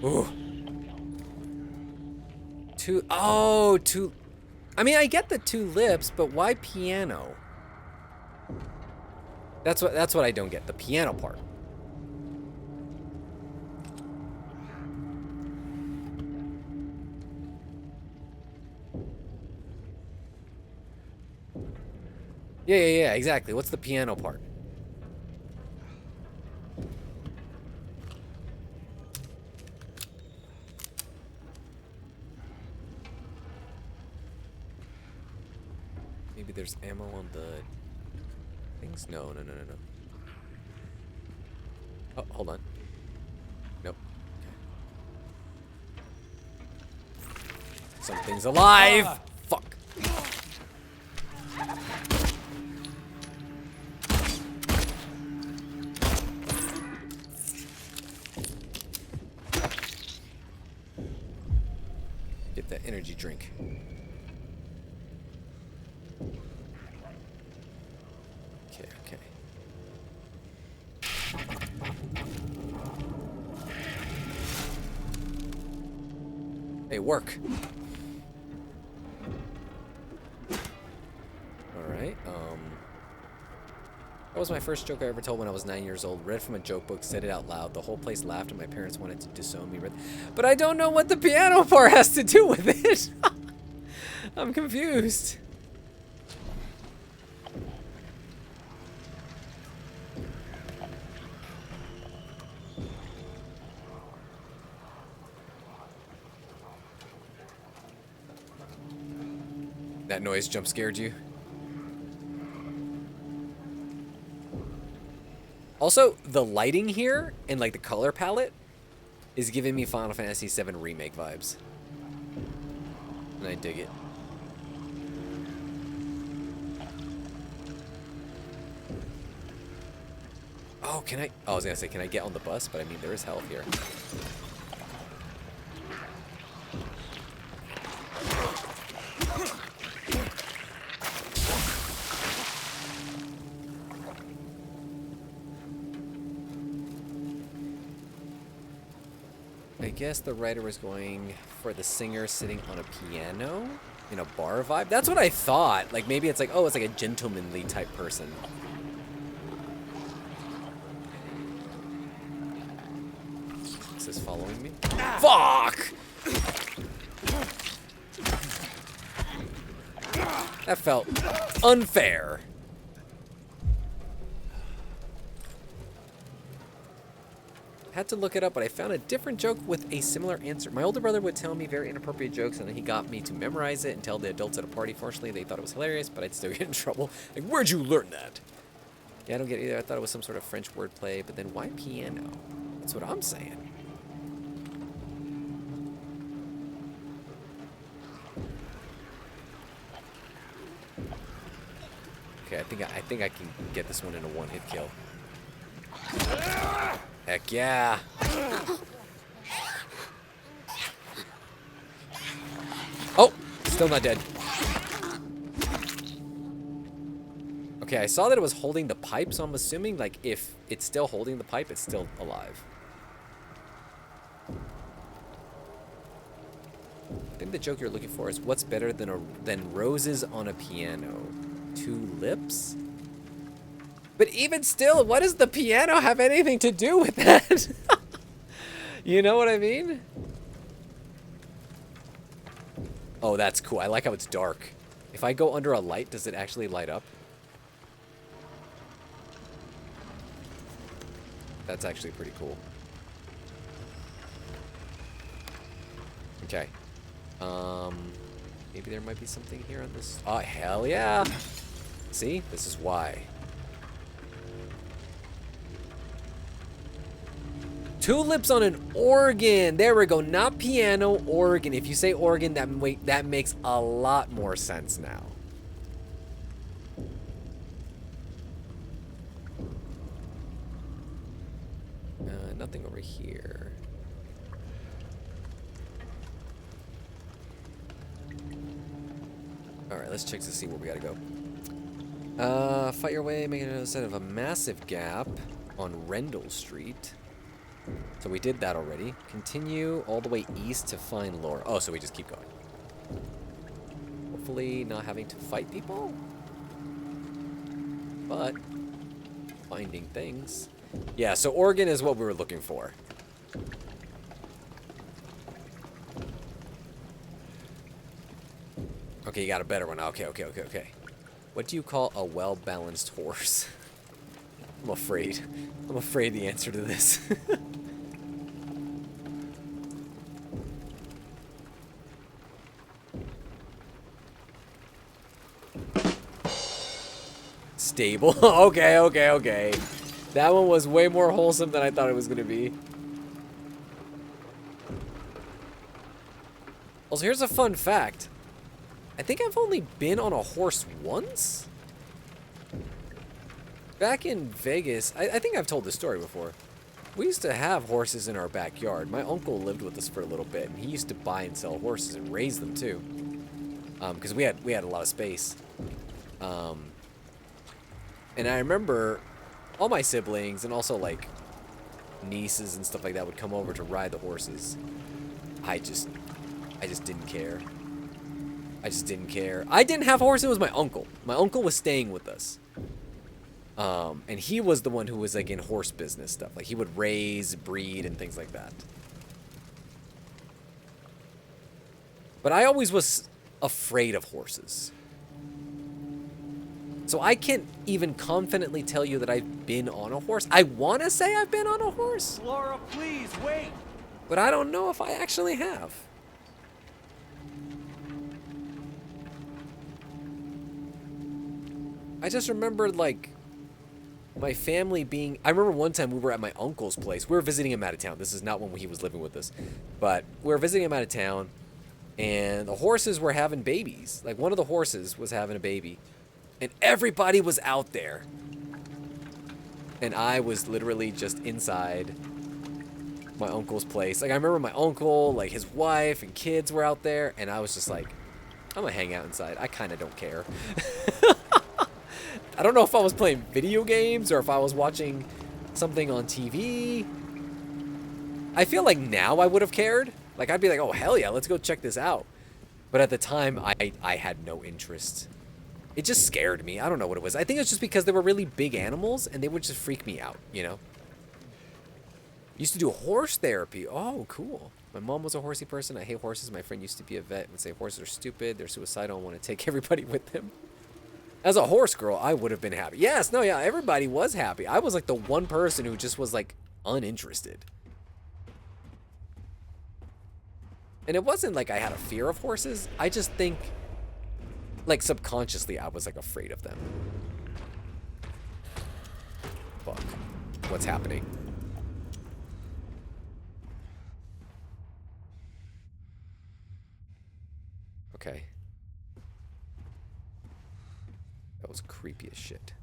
Ooh. I mean, I get the two lips, but why piano? That's what I don't get. The piano part. Yeah, exactly. What's the piano part? Maybe there's ammo on the things? No. Oh, hold on. Nope. Okay. Something's alive! Fuck. Get that energy drink. Okay. Hey, work. Alright, that was my first joke I ever told when I was 9 years old. Read from a joke book, said it out loud. The whole place laughed and my parents wanted to disown me. But I don't know what the piano part has to do with it. I'm confused. That noise jump scared you? Also, the lighting here and like the color palette is giving me Final Fantasy VII Remake vibes. And I dig it. Oh, can I? Oh, I was gonna say, can I get on the bus? But I mean, there is health here. I guess the writer was going for the singer sitting on a piano in a bar vibe. That's what I thought. Like maybe it's like, oh, it's like a gentlemanly type person. This is following me. Fuck! That felt unfair. Had to look it up, but I found a different joke with a similar answer. My older brother would tell me very inappropriate jokes, and then he got me to memorize it and tell the adults at a party. Fortunately, they thought it was hilarious, but I'd still get in trouble. Like, where'd you learn that? Yeah, I don't get it either. I thought it was some sort of French wordplay, but then why piano? That's what I'm saying. Okay, I think I can get this one in a one-hit kill. Heck yeah! Oh, still not dead. Okay, I saw that it was holding the pipe, so I'm assuming like if it's still holding the pipe, it's still alive. I think the joke you're looking for is what's better than roses on a piano? Two lips? But even still, what does the piano have anything to do with that? You know what I mean? Oh, that's cool. I like how it's dark. If I go under a light, does it actually light up? That's actually pretty cool. Okay. Maybe there might be something here on this. Oh, hell yeah. See? This is why. Tulips on an organ. There we go. Not piano, organ. If you say organ, that makes a lot more sense now. Nothing over here. Alright, let's check to see where we gotta go. Fight your way, make it instead of a massive gap on Rendell Street. So we did that already. Continue all the way east to find Laura. Oh, so we just keep going. Hopefully not having to fight people. But finding things. Yeah, so Oregon is what we were looking for. Okay, you got a better one. Okay. What do you call a well-balanced horse? I'm afraid. I'm afraid the answer to this. Stable. Okay. That one was way more wholesome than I thought it was going to be. Also, here's a fun fact. I think I've only been on a horse once. Back in Vegas, I think I've told this story before. We used to have horses in our backyard. My uncle lived with us for a little bit, and he used to buy and sell horses and raise them too. Because we had a lot of space. And I remember all my siblings and also like nieces and stuff like that would come over to ride the horses. I just didn't care. I just didn't care. I didn't have a horse. It was my uncle. My uncle was staying with us. And he was the one who was like in horse business stuff. Like he would raise, breed, and things like that. But I always was afraid of horses. So I can't even confidently tell you that I've been on a horse. I want to say I've been on a horse. Laura, please, wait! But I don't know if I actually have. I just remembered, like, my family being... I remember one time we were at my uncle's place. We were visiting him out of town. This is not when he was living with us. But we were visiting him out of town, and the horses were having babies. Like, one of the horses was having a baby. And everybody was out there. And I was literally just inside my uncle's place. Like, I remember my uncle, like, his wife and kids were out there. And I was just like, I'm gonna hang out inside. I kind of don't care. I don't know if I was playing video games or if I was watching something on TV. I feel like now I would have cared. Like, I'd be like, oh, hell yeah, let's go check this out. But at the time, I had no interest. It just scared me. I don't know what it was. I think it's just because they were really big animals and they would just freak me out, you know? Used to do horse therapy. Oh, cool. My mom was a horsey person. I hate horses. My friend used to be a vet and would say horses are stupid. They're suicidal and want to take everybody with them. As a horse girl, I would have been happy. Yes, no, yeah, everybody was happy. I was like the one person who just was like uninterested. And it wasn't like I had a fear of horses. I just think, like, subconsciously, I was like afraid of them. Fuck. What's happening? Okay. That was creepy as shit.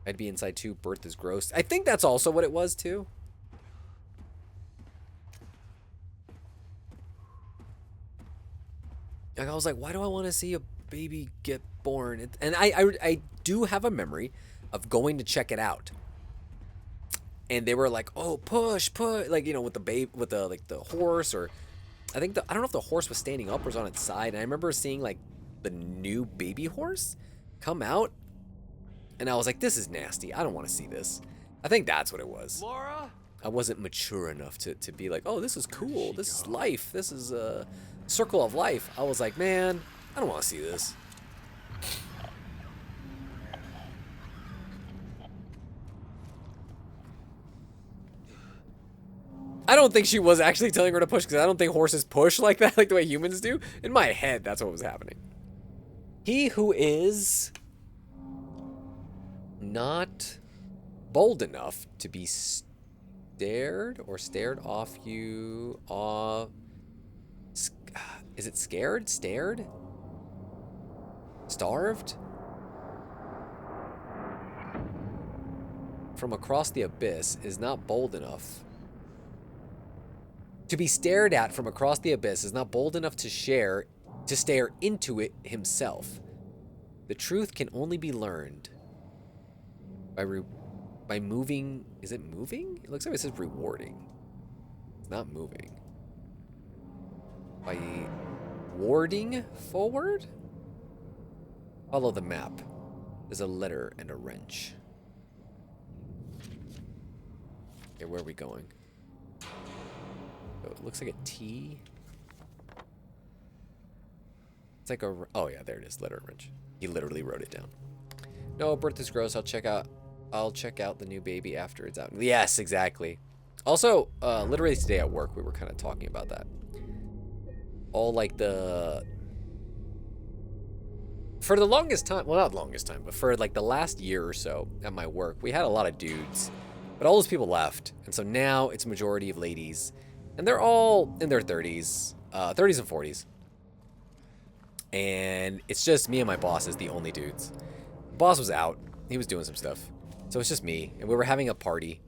I'd be inside too. Birth is gross. I think that's also what it was too. Like, I was like, why do I want to see a baby get born? And I do have a memory of going to check it out. And they were like, oh, push, like, you know, with the babe, with the, like, the horse, or I think I don't know if the horse was standing up or was on its side. And I remember seeing, like, the new baby horse come out. And I was like, this is nasty. I don't want to see this. I think that's what it was. Laura? I wasn't mature enough to be like, oh, this is cool. This is life. This is a circle of life. I was like, man, I don't want to see this. I don't think she was actually telling her to push, because I don't think horses push like that, like the way humans do. In my head, that's what was happening. He who is not bold enough to be stared off you off. Is it scared? Stared? Starved? From across the abyss is not bold enough. To be stared at from across the abyss is not bold enough to stare into it himself. The truth can only be learned by moving. Is it moving? It looks like it says rewarding. It's not moving. By warding forward? Follow the map. There's a letter and a wrench. Okay, where are we going? Oh, it looks like a T. It's like a... Oh, yeah, there it is. Letter and wrench. He literally wrote it down. No, birth is gross. I'll check out the new baby after it's out. Yes, exactly. Also, literally today at work, we were kind of talking about that. All like for the longest time, well, not longest time, but for like the last year or so at my work, we had a lot of dudes, but all those people left. And so now it's a majority of ladies, and they're all in their 30s and 40s. And it's just me and my boss as the only dudes. The boss was out. He was doing some stuff. So it's just me. And we were having a party,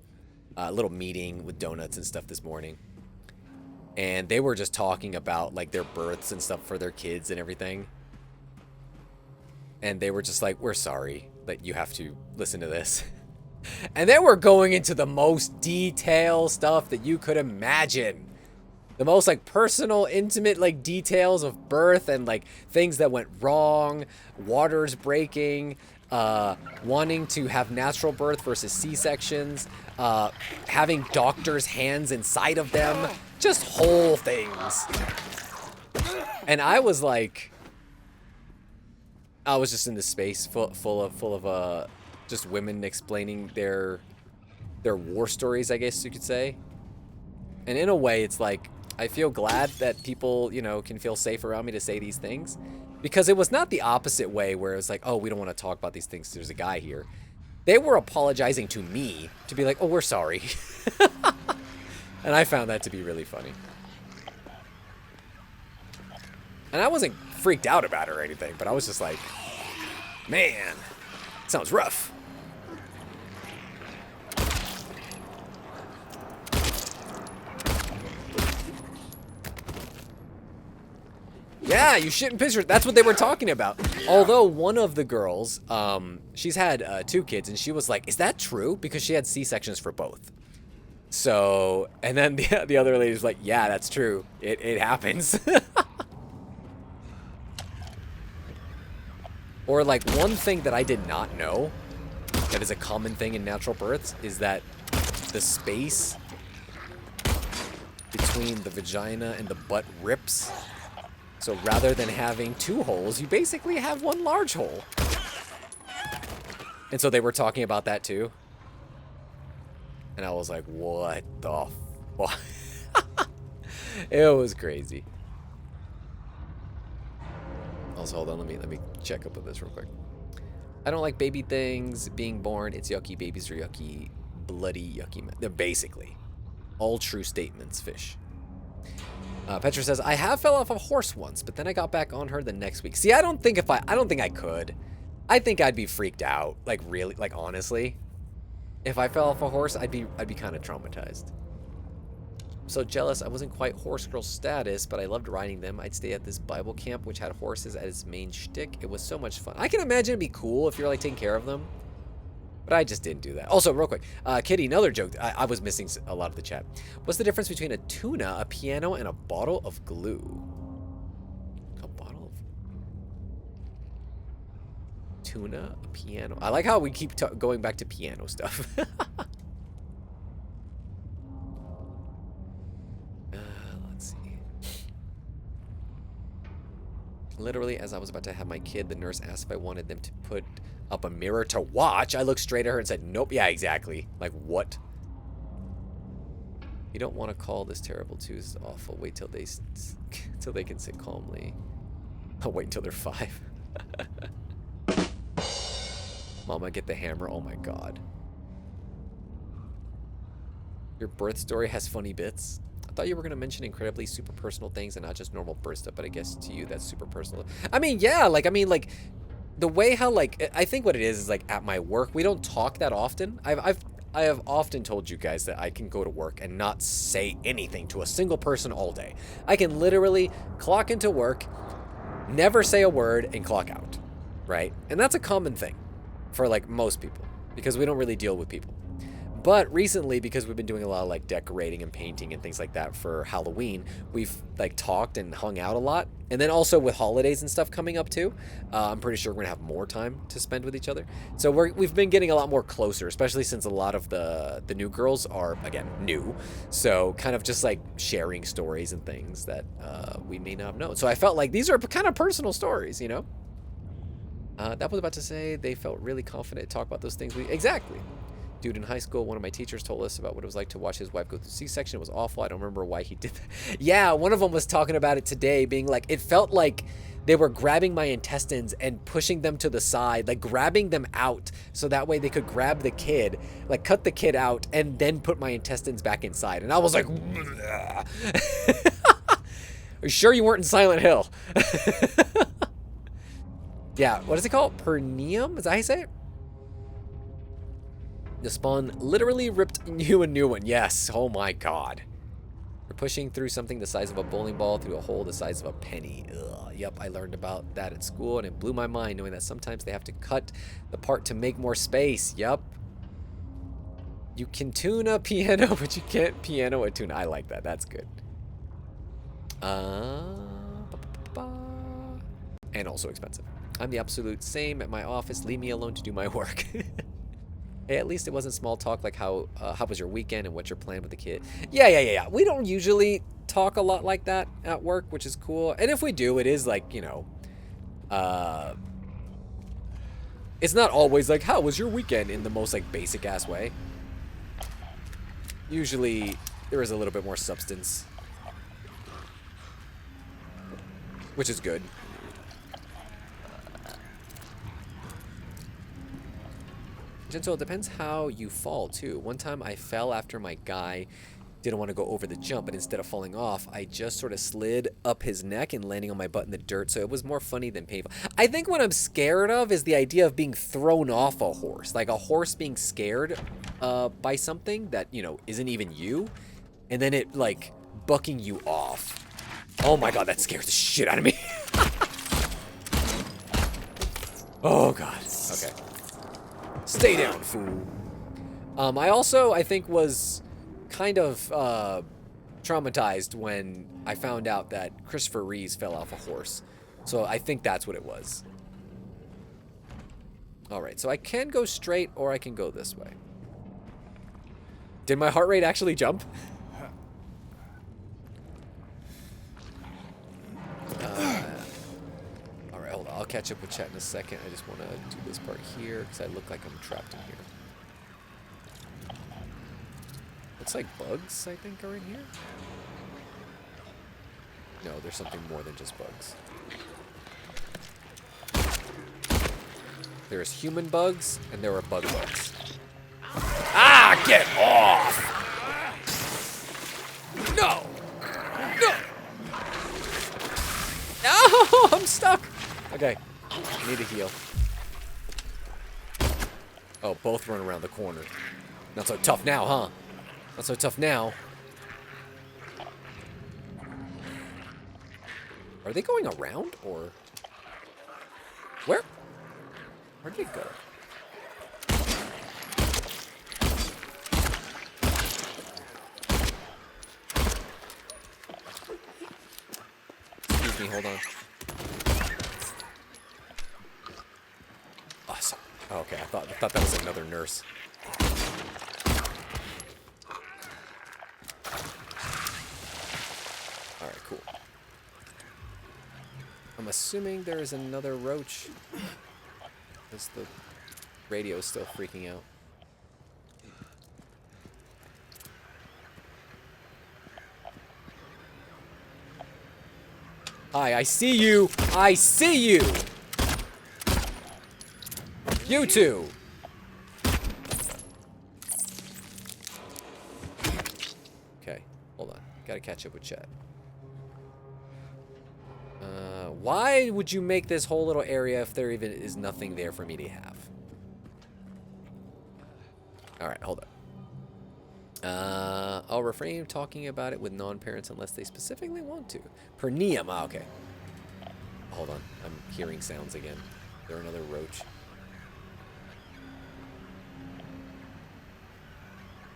a little meeting with donuts and stuff this morning. And they were just talking about like their births and stuff for their kids and everything. And they were just like, we're sorry that you have to listen to this. And they were going into the most detailed stuff that you could imagine. The most like personal, intimate like details of birth and like things that went wrong, waters breaking, wanting to have natural birth versus C-sections, having doctors' hands inside of them, just whole things. And I was like, I was just in this space full of just women explaining their war stories, I guess you could say. And in a way, it's like, I feel glad that people, you know, can feel safe around me to say these things, because it was not the opposite way where it was like, oh, we don't want to talk about these things. There's a guy here. They were apologizing to me to be like, oh, we're sorry. And I found that to be really funny. And I wasn't freaked out about it or anything, but I was just like, man, sounds rough. Yeah, you shit in pictures. That's what they were talking about. Although one of the girls, she's had 2 kids, and she was like, is that true? Because she had C-sections for both. So, and then the other lady was like, yeah, that's true. It happens. Or like one thing that I did not know that is a common thing in natural births is that the space between the vagina and the butt rips. So rather than having 2 holes, you basically have 1 large hole. And so they were talking about that too. And I was like, what the fuck? It was crazy. Also, hold on, let me check up with this real quick. I don't like baby things. Being born, it's yucky. Babies are yucky. Bloody yucky. They're basically all true statements, fish. Petra says, I have fell off a horse once, but then I got back on her the next week. See, I don't think I could. I think I'd be freaked out. Like, really, like, honestly. If I fell off a horse, I'd be kind of traumatized. I'm so jealous. I wasn't quite horse girl status, but I loved riding them. I'd stay at this Bible camp, which had horses as its main shtick. It was so much fun. I can imagine it'd be cool if you're, like, taking care of them. But I just didn't do that. Also, real quick, Kitty, another joke. I was missing a lot of the chat. What's the difference between a tuna, a piano, and a bottle of glue? A bottle of tuna, a piano. I like how we keep going back to piano stuff. Let's see. Literally, as I was about to have my kid, the nurse asked if I wanted them to put up a mirror to watch. I looked straight at her and said, nope. Yeah, exactly. Like, what? You don't want to call this terrible too. This is awful. Wait till they can sit calmly. I'll wait until they're 5. Mama, get the hammer. Oh my god. Your birth story has funny bits. I thought you were going to mention incredibly super personal things and not just normal birth stuff, but I guess to you that's super personal. I mean, yeah, like, the way how, like, I think what it is like at my work, we don't talk that often. I have often told you guys that I can go to work and not say anything to a single person all day. I can literally clock into work, never say a word, and clock out, right? And that's a common thing for, like, most people because we don't really deal with people. But recently, because we've been doing a lot of, like, decorating and painting and things like that for Halloween, we've, like, talked and hung out a lot. And then also with holidays and stuff coming up, too, I'm pretty sure we're going to have more time to spend with each other. So we've been getting a lot more closer, especially since a lot of the new girls are, again, new. So kind of just, like, sharing stories and things that we may not have known. So I felt like these are kind of personal stories, you know? That was about to say they felt really confident to talk about those things. Exactly. Dude, in high school, one of my teachers told us about what it was like to watch his wife go through C-section. It was awful. I don't remember why he did that. Yeah, one of them was talking about it today, being like, it felt like they were grabbing my intestines and pushing them to the side, like grabbing them out so that way they could grab the kid, like cut the kid out and then put my intestines back inside. And I was like, are you sure you weren't in Silent Hill? Yeah, what is it called? Perineum? Is that how you say it? The spawn literally ripped you a new one. Yes. Oh my god. You're pushing through something the size of a bowling ball through a hole the size of a penny. Ugh. Yep, I learned about that at school, and it blew my mind knowing that sometimes they have to cut the part to make more space. Yep. You can tune a piano, but you can't piano a tuna. I like that. That's good. And also expensive. I'm the absolute same at my office. Leave me alone to do my work. Hey, at least it wasn't small talk like how was your weekend and what's your plan with the kid. Yeah. We don't usually talk a lot like that at work, which is cool. And if we do, it is like, you know, it's not always like, how was your weekend in the most like basic ass way. Usually there is a little bit more substance, which is good. Gentle, it depends how you fall, too. One time I fell after my guy didn't want to go over the jump, but instead of falling off, I just sort of slid up his neck and landing on my butt in the dirt, so it was more funny than painful. I think what I'm scared of is the idea of being thrown off a horse. Like a horse being scared by something that, you know, isn't even you, and then it, like, bucking you off. Oh my god, that scares the shit out of me. Oh god. Okay. Stay down, fool. I also, I think, was kind of traumatized when I found out that Christopher Reeves fell off a horse. So I think that's what it was. Alright, so I can go straight or I can go this way. Did my heart rate actually jump? Alright, hold on. I'll catch up with chat in a second. I just want to do this part here because I look like I'm trapped in here. Looks like bugs, I think, are in here. No, there's something more than just bugs. There's human bugs, and there are bug bugs. Ah, get off! No! No! I'm stuck. Okay, I need to heal. Oh, both run around the corner. Not so tough now, huh? Not so tough now. Are they going around, or... Where? Where'd they go? Excuse me, hold on. Awesome. Oh, okay, I thought that was another nurse. Alright, cool. I'm assuming there is another roach. Because the radio is still freaking out. Hi, I see you! I see you! You two! Okay, hold on. Gotta catch up with chat. Why would you make this whole little area if there even is nothing there for me to have? Alright, hold up. I'll refrain from talking about it with non-parents unless they specifically want to. Perneum, okay. Hold on, I'm hearing sounds again. Is there another roach?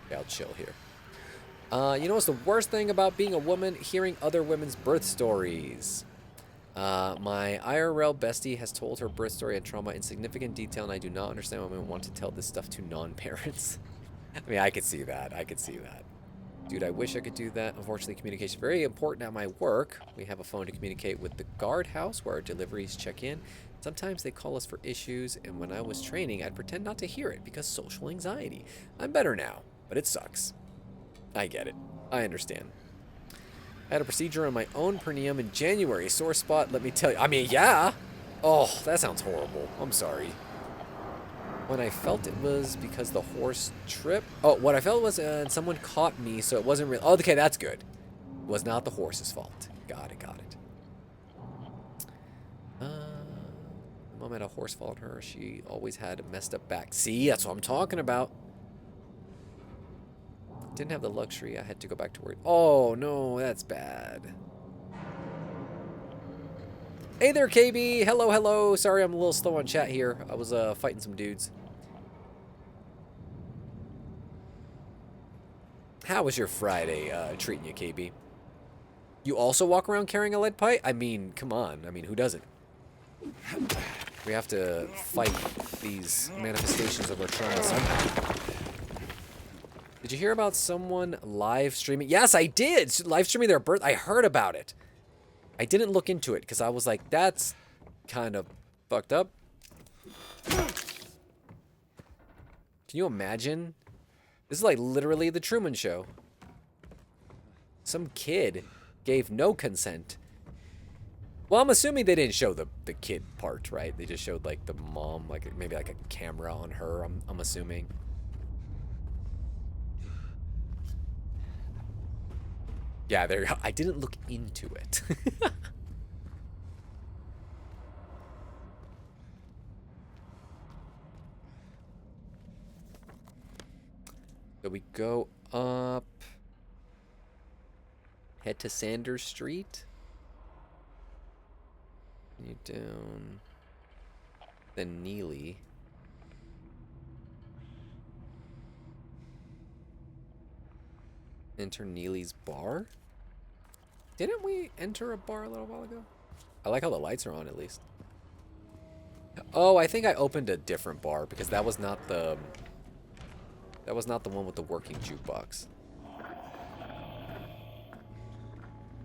Okay, I'll chill here. You know what's the worst thing about being a woman? Hearing other women's birth stories. My IRL bestie has told her birth story and trauma in significant detail, and I do not understand why women want to tell this stuff to non-parents. I mean, I could see that. I could see that. Dude, I wish I could do that. Unfortunately, communication is very important at my work. We have a phone to communicate with the guardhouse where our deliveries check in. Sometimes they call us for issues, and when I was training, I'd pretend not to hear it because social anxiety. I'm better now, but it sucks. I get it. I understand. I had a procedure on my own perineum in January. Sore spot, let me tell you. I mean, yeah. Oh, that sounds horrible. I'm sorry. When I felt it was because the horse tripped. Oh, what I felt was someone caught me, so it wasn't real. Oh, okay, that's good. It was not the horse's fault. Got it, got it. Mom had a horse fall on her. She always had a messed up back. See, that's what I'm talking about. Didn't have the luxury. I had to go back to work. Oh, no, that's bad. Hey there, KB. Hello, hello. Sorry I'm a little slow on chat here. I was fighting some dudes. How was your Friday treating you, KB? You also walk around carrying a lead pipe? I mean, come on. I mean, who doesn't? We have to fight these manifestations of our trauma somehow. Did you hear about someone live streaming? Yes, I did. Live streaming their birth. I heard about it. I didn't look into it because I was like, that's kind of fucked up. Can you imagine? This is like literally the Truman Show. Some kid gave no consent. Well, I'm assuming they didn't show the kid part, right? They just showed like the mom, like maybe like a camera on her, I'm assuming. Yeah, there. I didn't look into it. So we go up, head to Sanders Street. You down, then Neely. Enter Neely's bar? Didn't we enter a bar a little while ago? I like how the lights are on at least. Oh, I think I opened a different bar because that was not the one with the working jukebox.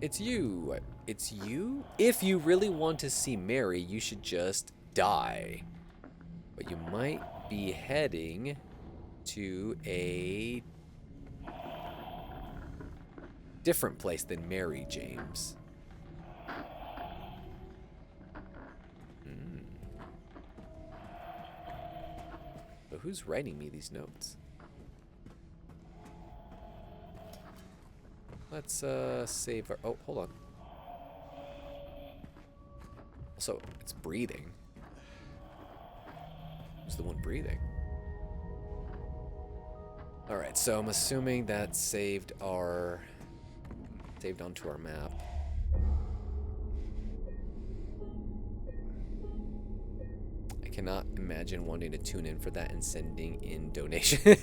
It's you. It's you? If you really want to see Mary, you should just die. But you might be heading to a different place than Mary, James. So who's writing me these notes? Let's save our... Oh, hold on. Also, it's breathing. Who's the one breathing? Alright, so I'm assuming that saved onto our map. I cannot imagine wanting to tune in for that and sending in donation.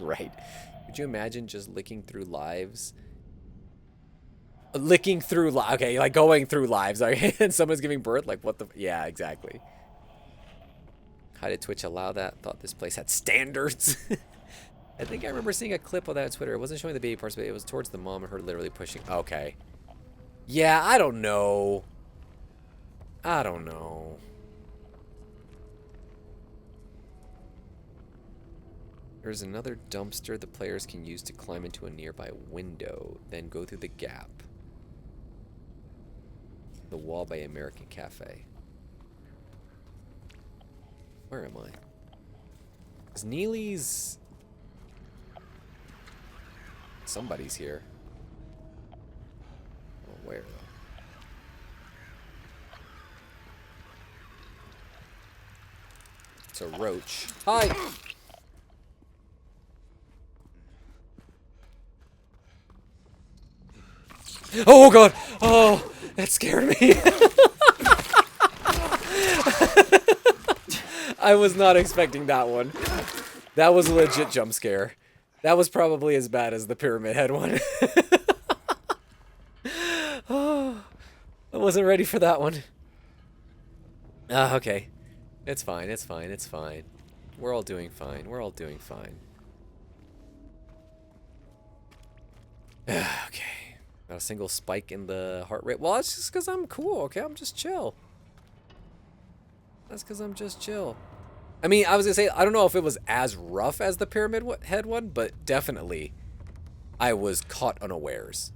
Right. Could you imagine just licking through lives? Licking through okay, like going through lives, okay, and someone's giving birth, like what the, yeah, exactly. How did Twitch allow that? Thought this place had standards. I think I remember seeing a clip of that on Twitter. It wasn't showing the baby parts, but it was towards the mom and her literally pushing. Okay. Yeah, I don't know. I don't know. There's another dumpster the players can use to climb into a nearby window, then go through the gap. The wall by American Cafe. Where am I? Is Neely's... Somebody's here. Oh, where though? It's a roach. Hi! Oh god! Oh, that scared me. I was not expecting that one. That was a legit jump scare. That was probably as bad as the Pyramid Head one. Oh, I wasn't ready for that one. Okay. It's fine, it's fine, it's fine. We're all doing fine. We're all doing fine. Okay. Not a single spike in the heart rate. Well, that's just because I'm cool, okay? I'm just chill. That's because I'm just chill. I mean, I was going to say, I don't know if it was as rough as the Pyramid Head one, but definitely I was caught unawares.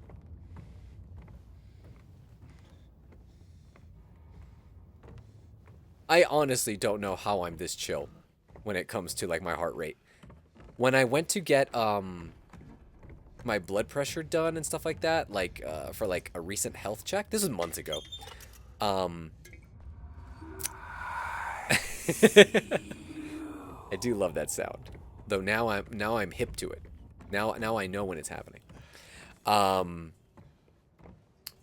I honestly don't know how I'm this chill when it comes to, like, my heart rate. When I went to get, my blood pressure done and stuff like that, like for like a recent health check. This was months ago. I do love that sound, though. Now I'm hip to it. Now I know when it's happening. But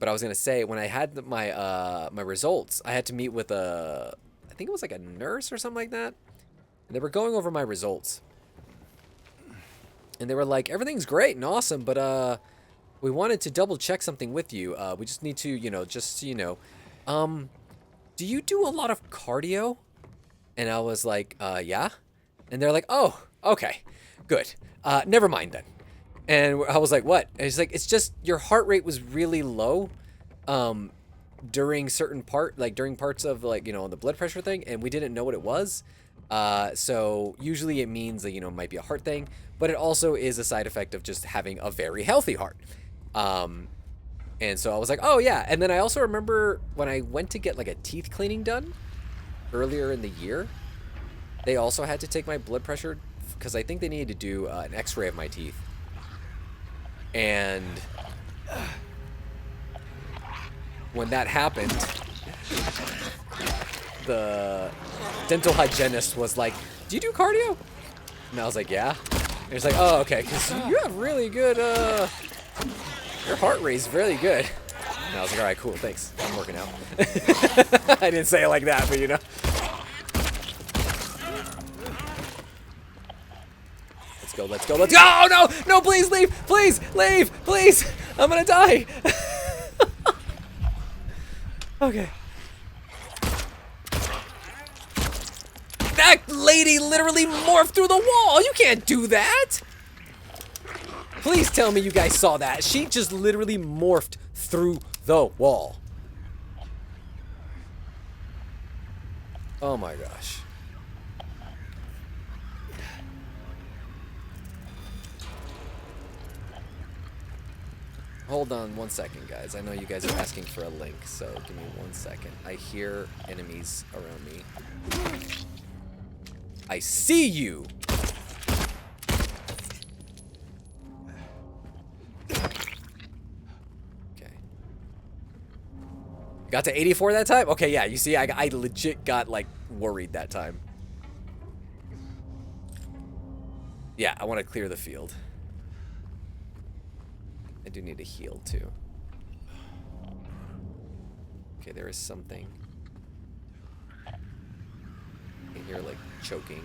I was gonna say, when I had my my results, I had to meet with I think it was like a nurse or something like that, and they were going over my results. And they were like, everything's great and awesome, but we wanted to double check something with you. We just need to, you know, just so you know, do you do a lot of cardio? And I was like, yeah. And they're like, oh, okay, good. Never mind then. And I was like, what? And he's like, it's just your heart rate was really low, during during parts of, like, you know, the blood pressure thing, and we didn't know what it was. So usually it means that, you know, it might be a heart thing, but it also is a side effect of just having a very healthy heart. And so I was like, oh yeah. And then I also remember when I went to get like a teeth cleaning done earlier in the year, they also had to take my blood pressure because I think they needed to do an x-ray of my teeth. And when that happened, the dental hygienist was like, do you do cardio? And I was like, yeah. And he's like, oh, okay, because you have really good, your heart rate's really good. And I was like, all right, cool, thanks. I'm working out. I didn't say it like that, but you know. Let's go, let's go, let's go. Oh, no, no, please leave, please, leave, please. I'm gonna die. Okay. That lady literally morphed through the wall. You can't do that. Please tell me you guys saw that. She just literally morphed through the wall. Oh my gosh. Hold on 1 second, guys. I know you guys are asking for a link, so give me 1 second. I hear enemies around me. I see you! Okay. Got to 84 that time? Okay, yeah, you see, I legit got, like, worried that time. Yeah, I want to clear the field. I do need to heal, too. Okay, there is something. I hear, like, choking.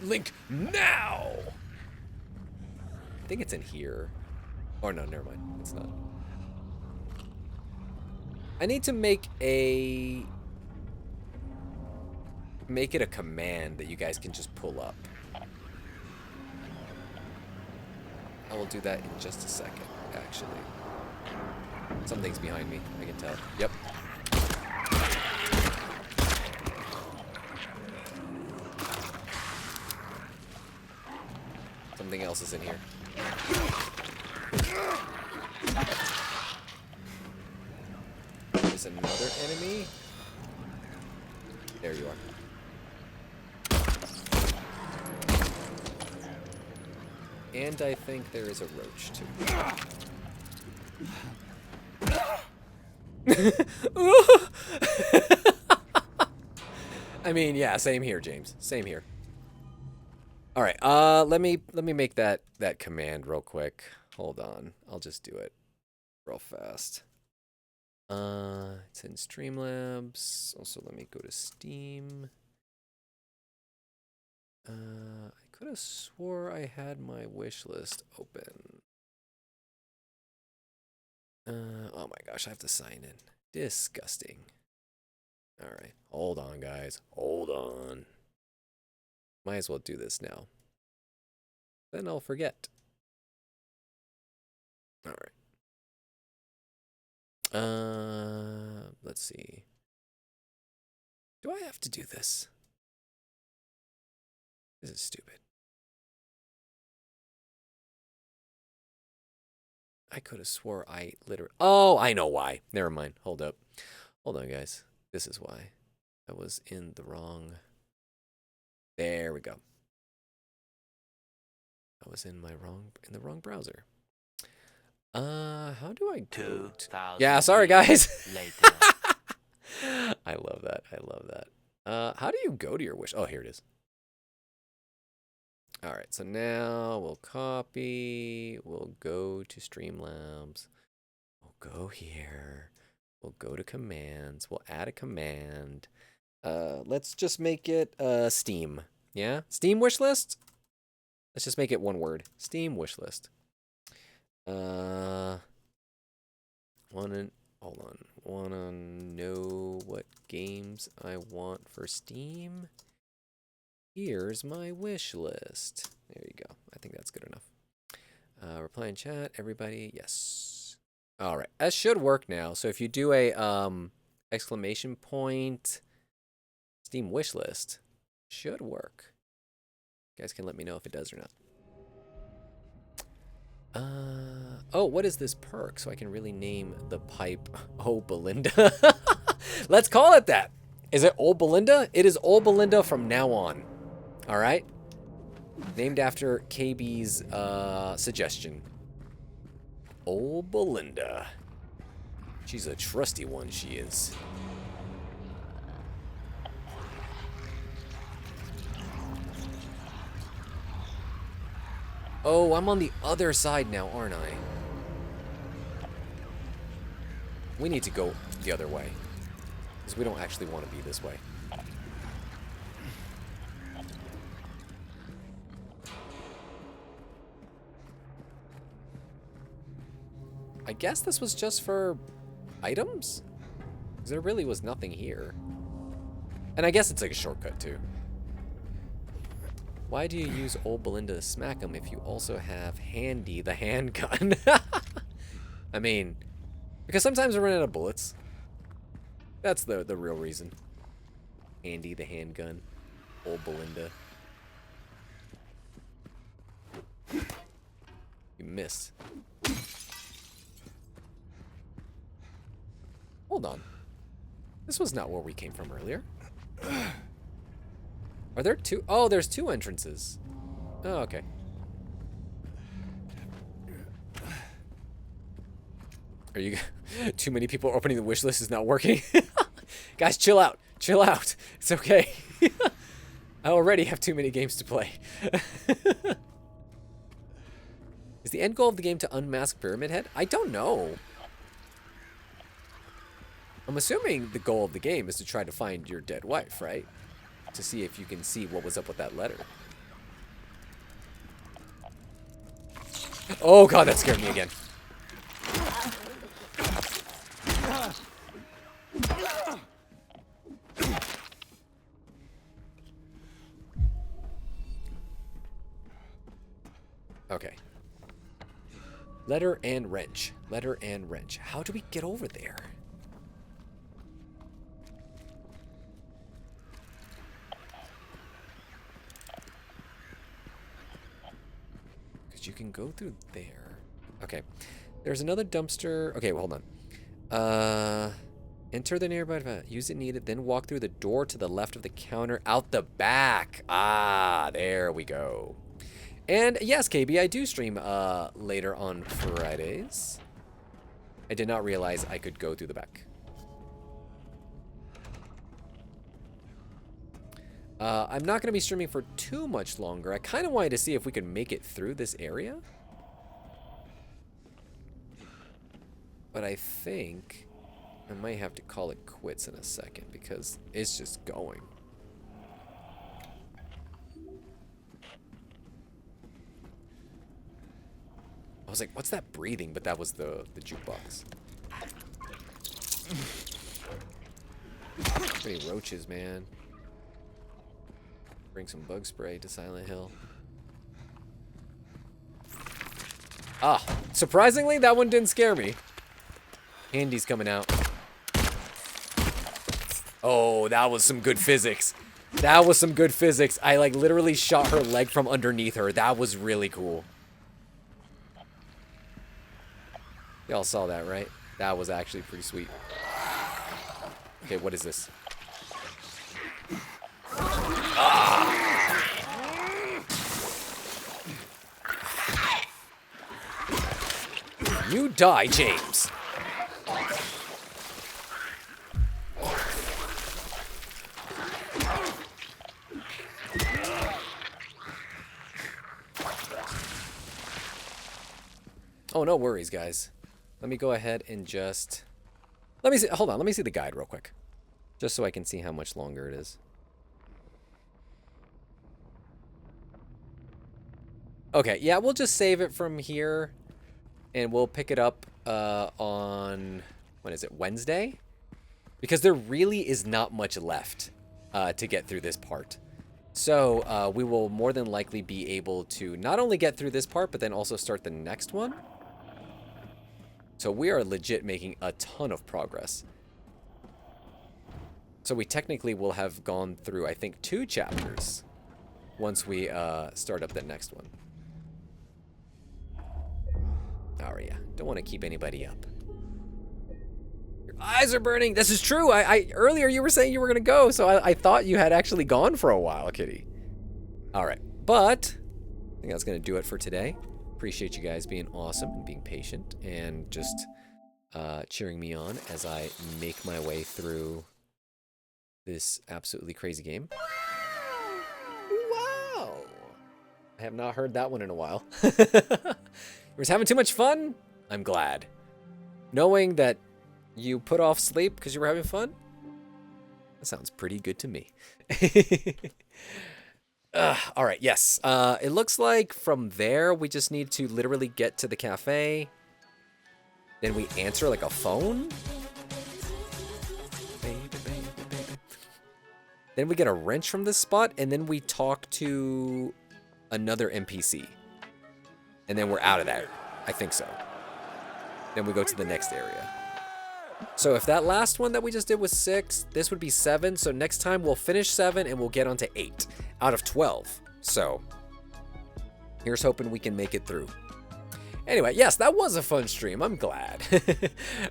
Link now! I think it's in here. Or no, never mind. It's not. I need to make it a command that you guys can just pull up. I will do that in just a second, actually. Something's behind me, I can tell. Yep. Something else is in here. There's another enemy. There you are. And I think there is a roach, too. I mean, yeah, same here, James. Same here. All right, let me make that command real quick. Hold on, I'll just do it real fast. It's in Streamlabs. Also, let me go to Steam. I could have swore I had my wish list open. Oh my gosh, I have to sign in. Disgusting. All right, hold on, guys. Hold on. Might as well do this now. Then I'll forget. All right. Let's see. Do I have to do this? This is stupid. I could have swore I literally... Oh, I know why. Never mind. Hold up. Hold on, guys. This is why. I was in the wrong... There we go. I was in the wrong browser. How do I go? Yeah, sorry guys. Later. I love that. I love that. How do you go to your wish? Oh, here it is. All right, so now we'll copy. We'll go to Streamlabs. We'll go here. We'll go to commands. We'll add a command. Let's just make it Steam. Yeah? Steam wishlist? Let's just make it one word. Steam wishlist. Hold on. Wanna know what games I want for Steam? Here's my wish list. There you go. I think that's good enough. Reply in chat, everybody. Yes. All right. That should work now. So if you do a exclamation point Steam wish list, should work. You guys can let me know if it does or not. Oh, what is this perk? So I can really name the pipe Oh Belinda. Let's call it that. Is it Old Belinda? It is Old Belinda from now on. All right. Named after KB's suggestion. Old Belinda. She's a trusty one, she is. Oh, I'm on the other side now, aren't I? We need to go the other way. Because we don't actually want to be this way. I guess this was just for items? Because there really was nothing here. And I guess it's like a shortcut too. Why do you use Old Belinda to smack him if you also have Handy the handgun? I mean, because sometimes we run out of bullets. That's the real reason. Handy the handgun. Old Belinda. You missed. Hold on. This was not where we came from earlier. Are there two? Oh, there's two entrances. Oh, okay. Are you... Too many people opening the wish list is not working. Guys, chill out. Chill out. It's okay. I already have too many games to play. Is the end goal of the game to unmask Pyramid Head? I don't know. I'm assuming the goal of the game is to try to find your dead wife, right? To see if you can see what was up with that letter. Oh god, that scared me again. Okay. Letter and wrench. Letter and wrench. How do we get over there? Because you can go through there. Okay. There's another dumpster. Okay, well, hold on. Enter the nearby. Use it needed. Then walk through the door to the left of the counter. Out the back. Ah, there we go. And yes, KB, I do stream later on Fridays. I did not realize I could go through the back. I'm not going to be streaming for too much longer. I kind of wanted to see if we could make it through this area. But I think I might have to call it quits in a second because it's just going. I was like, what's that breathing? But that was the jukebox. Too many roaches, man. Bring some bug spray to Silent Hill. Ah, surprisingly, that one didn't scare me. Andy's coming out. Oh, that was some good physics. That was some good physics. I like literally shot her leg from underneath her. That was really cool. Y'all saw that, right? That was actually pretty sweet. Okay, what is this? Ah! You die, James. Oh, no worries, guys. Let me go ahead and just... Let me see... Hold on, let me see the guide real quick. Just so I can see how much longer it is. Okay, yeah, we'll just save it from here. And we'll pick it up on... When is it? Wednesday? Because there really is not much left to get through this part. So, we will more than likely be able to not only get through this part, but then also start the next one. So we are legit making a ton of progress. So we technically will have gone through, I think, 2 chapters once we start up the next one. Oh, yeah. Don't want to keep anybody up. Your eyes are burning. This is true. Earlier you were saying you were going to go, so I thought you had actually gone for a while, kitty. All right. But I think that's going to do it for today. Appreciate you guys being awesome and being patient and just cheering me on as I make my way through this absolutely crazy game. Wow! I have not heard that one in a while. You was having too much fun? I'm glad. Knowing that you put off sleep because you were having fun? That sounds pretty good to me. All right, yes. It looks like from there, we just need to literally get to the cafe. Then we answer like a phone. Baby, baby, baby. Then we get a wrench from this spot, and then we talk to another NPC. And then we're out of there. I think so. Then we go to the next area. So if that last one that we just did was 6, this would be 7. So next time we'll finish 7 and we'll get onto 8 out of 12. So here's hoping we can make it through. Anyway, yes, that was a fun stream. I'm glad.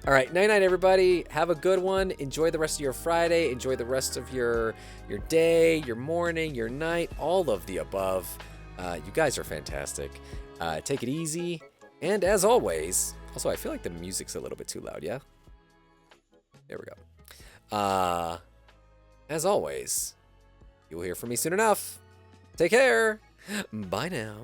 All right, night-night, everybody. Have a good one. Enjoy the rest of your Friday. Enjoy the rest of your day, your morning, your night, all of the above. You guys are fantastic. Take it easy. And as always, also, I feel like the music's a little bit too loud, yeah? There we go. As always, you'll hear from me soon enough. Take care. Bye now.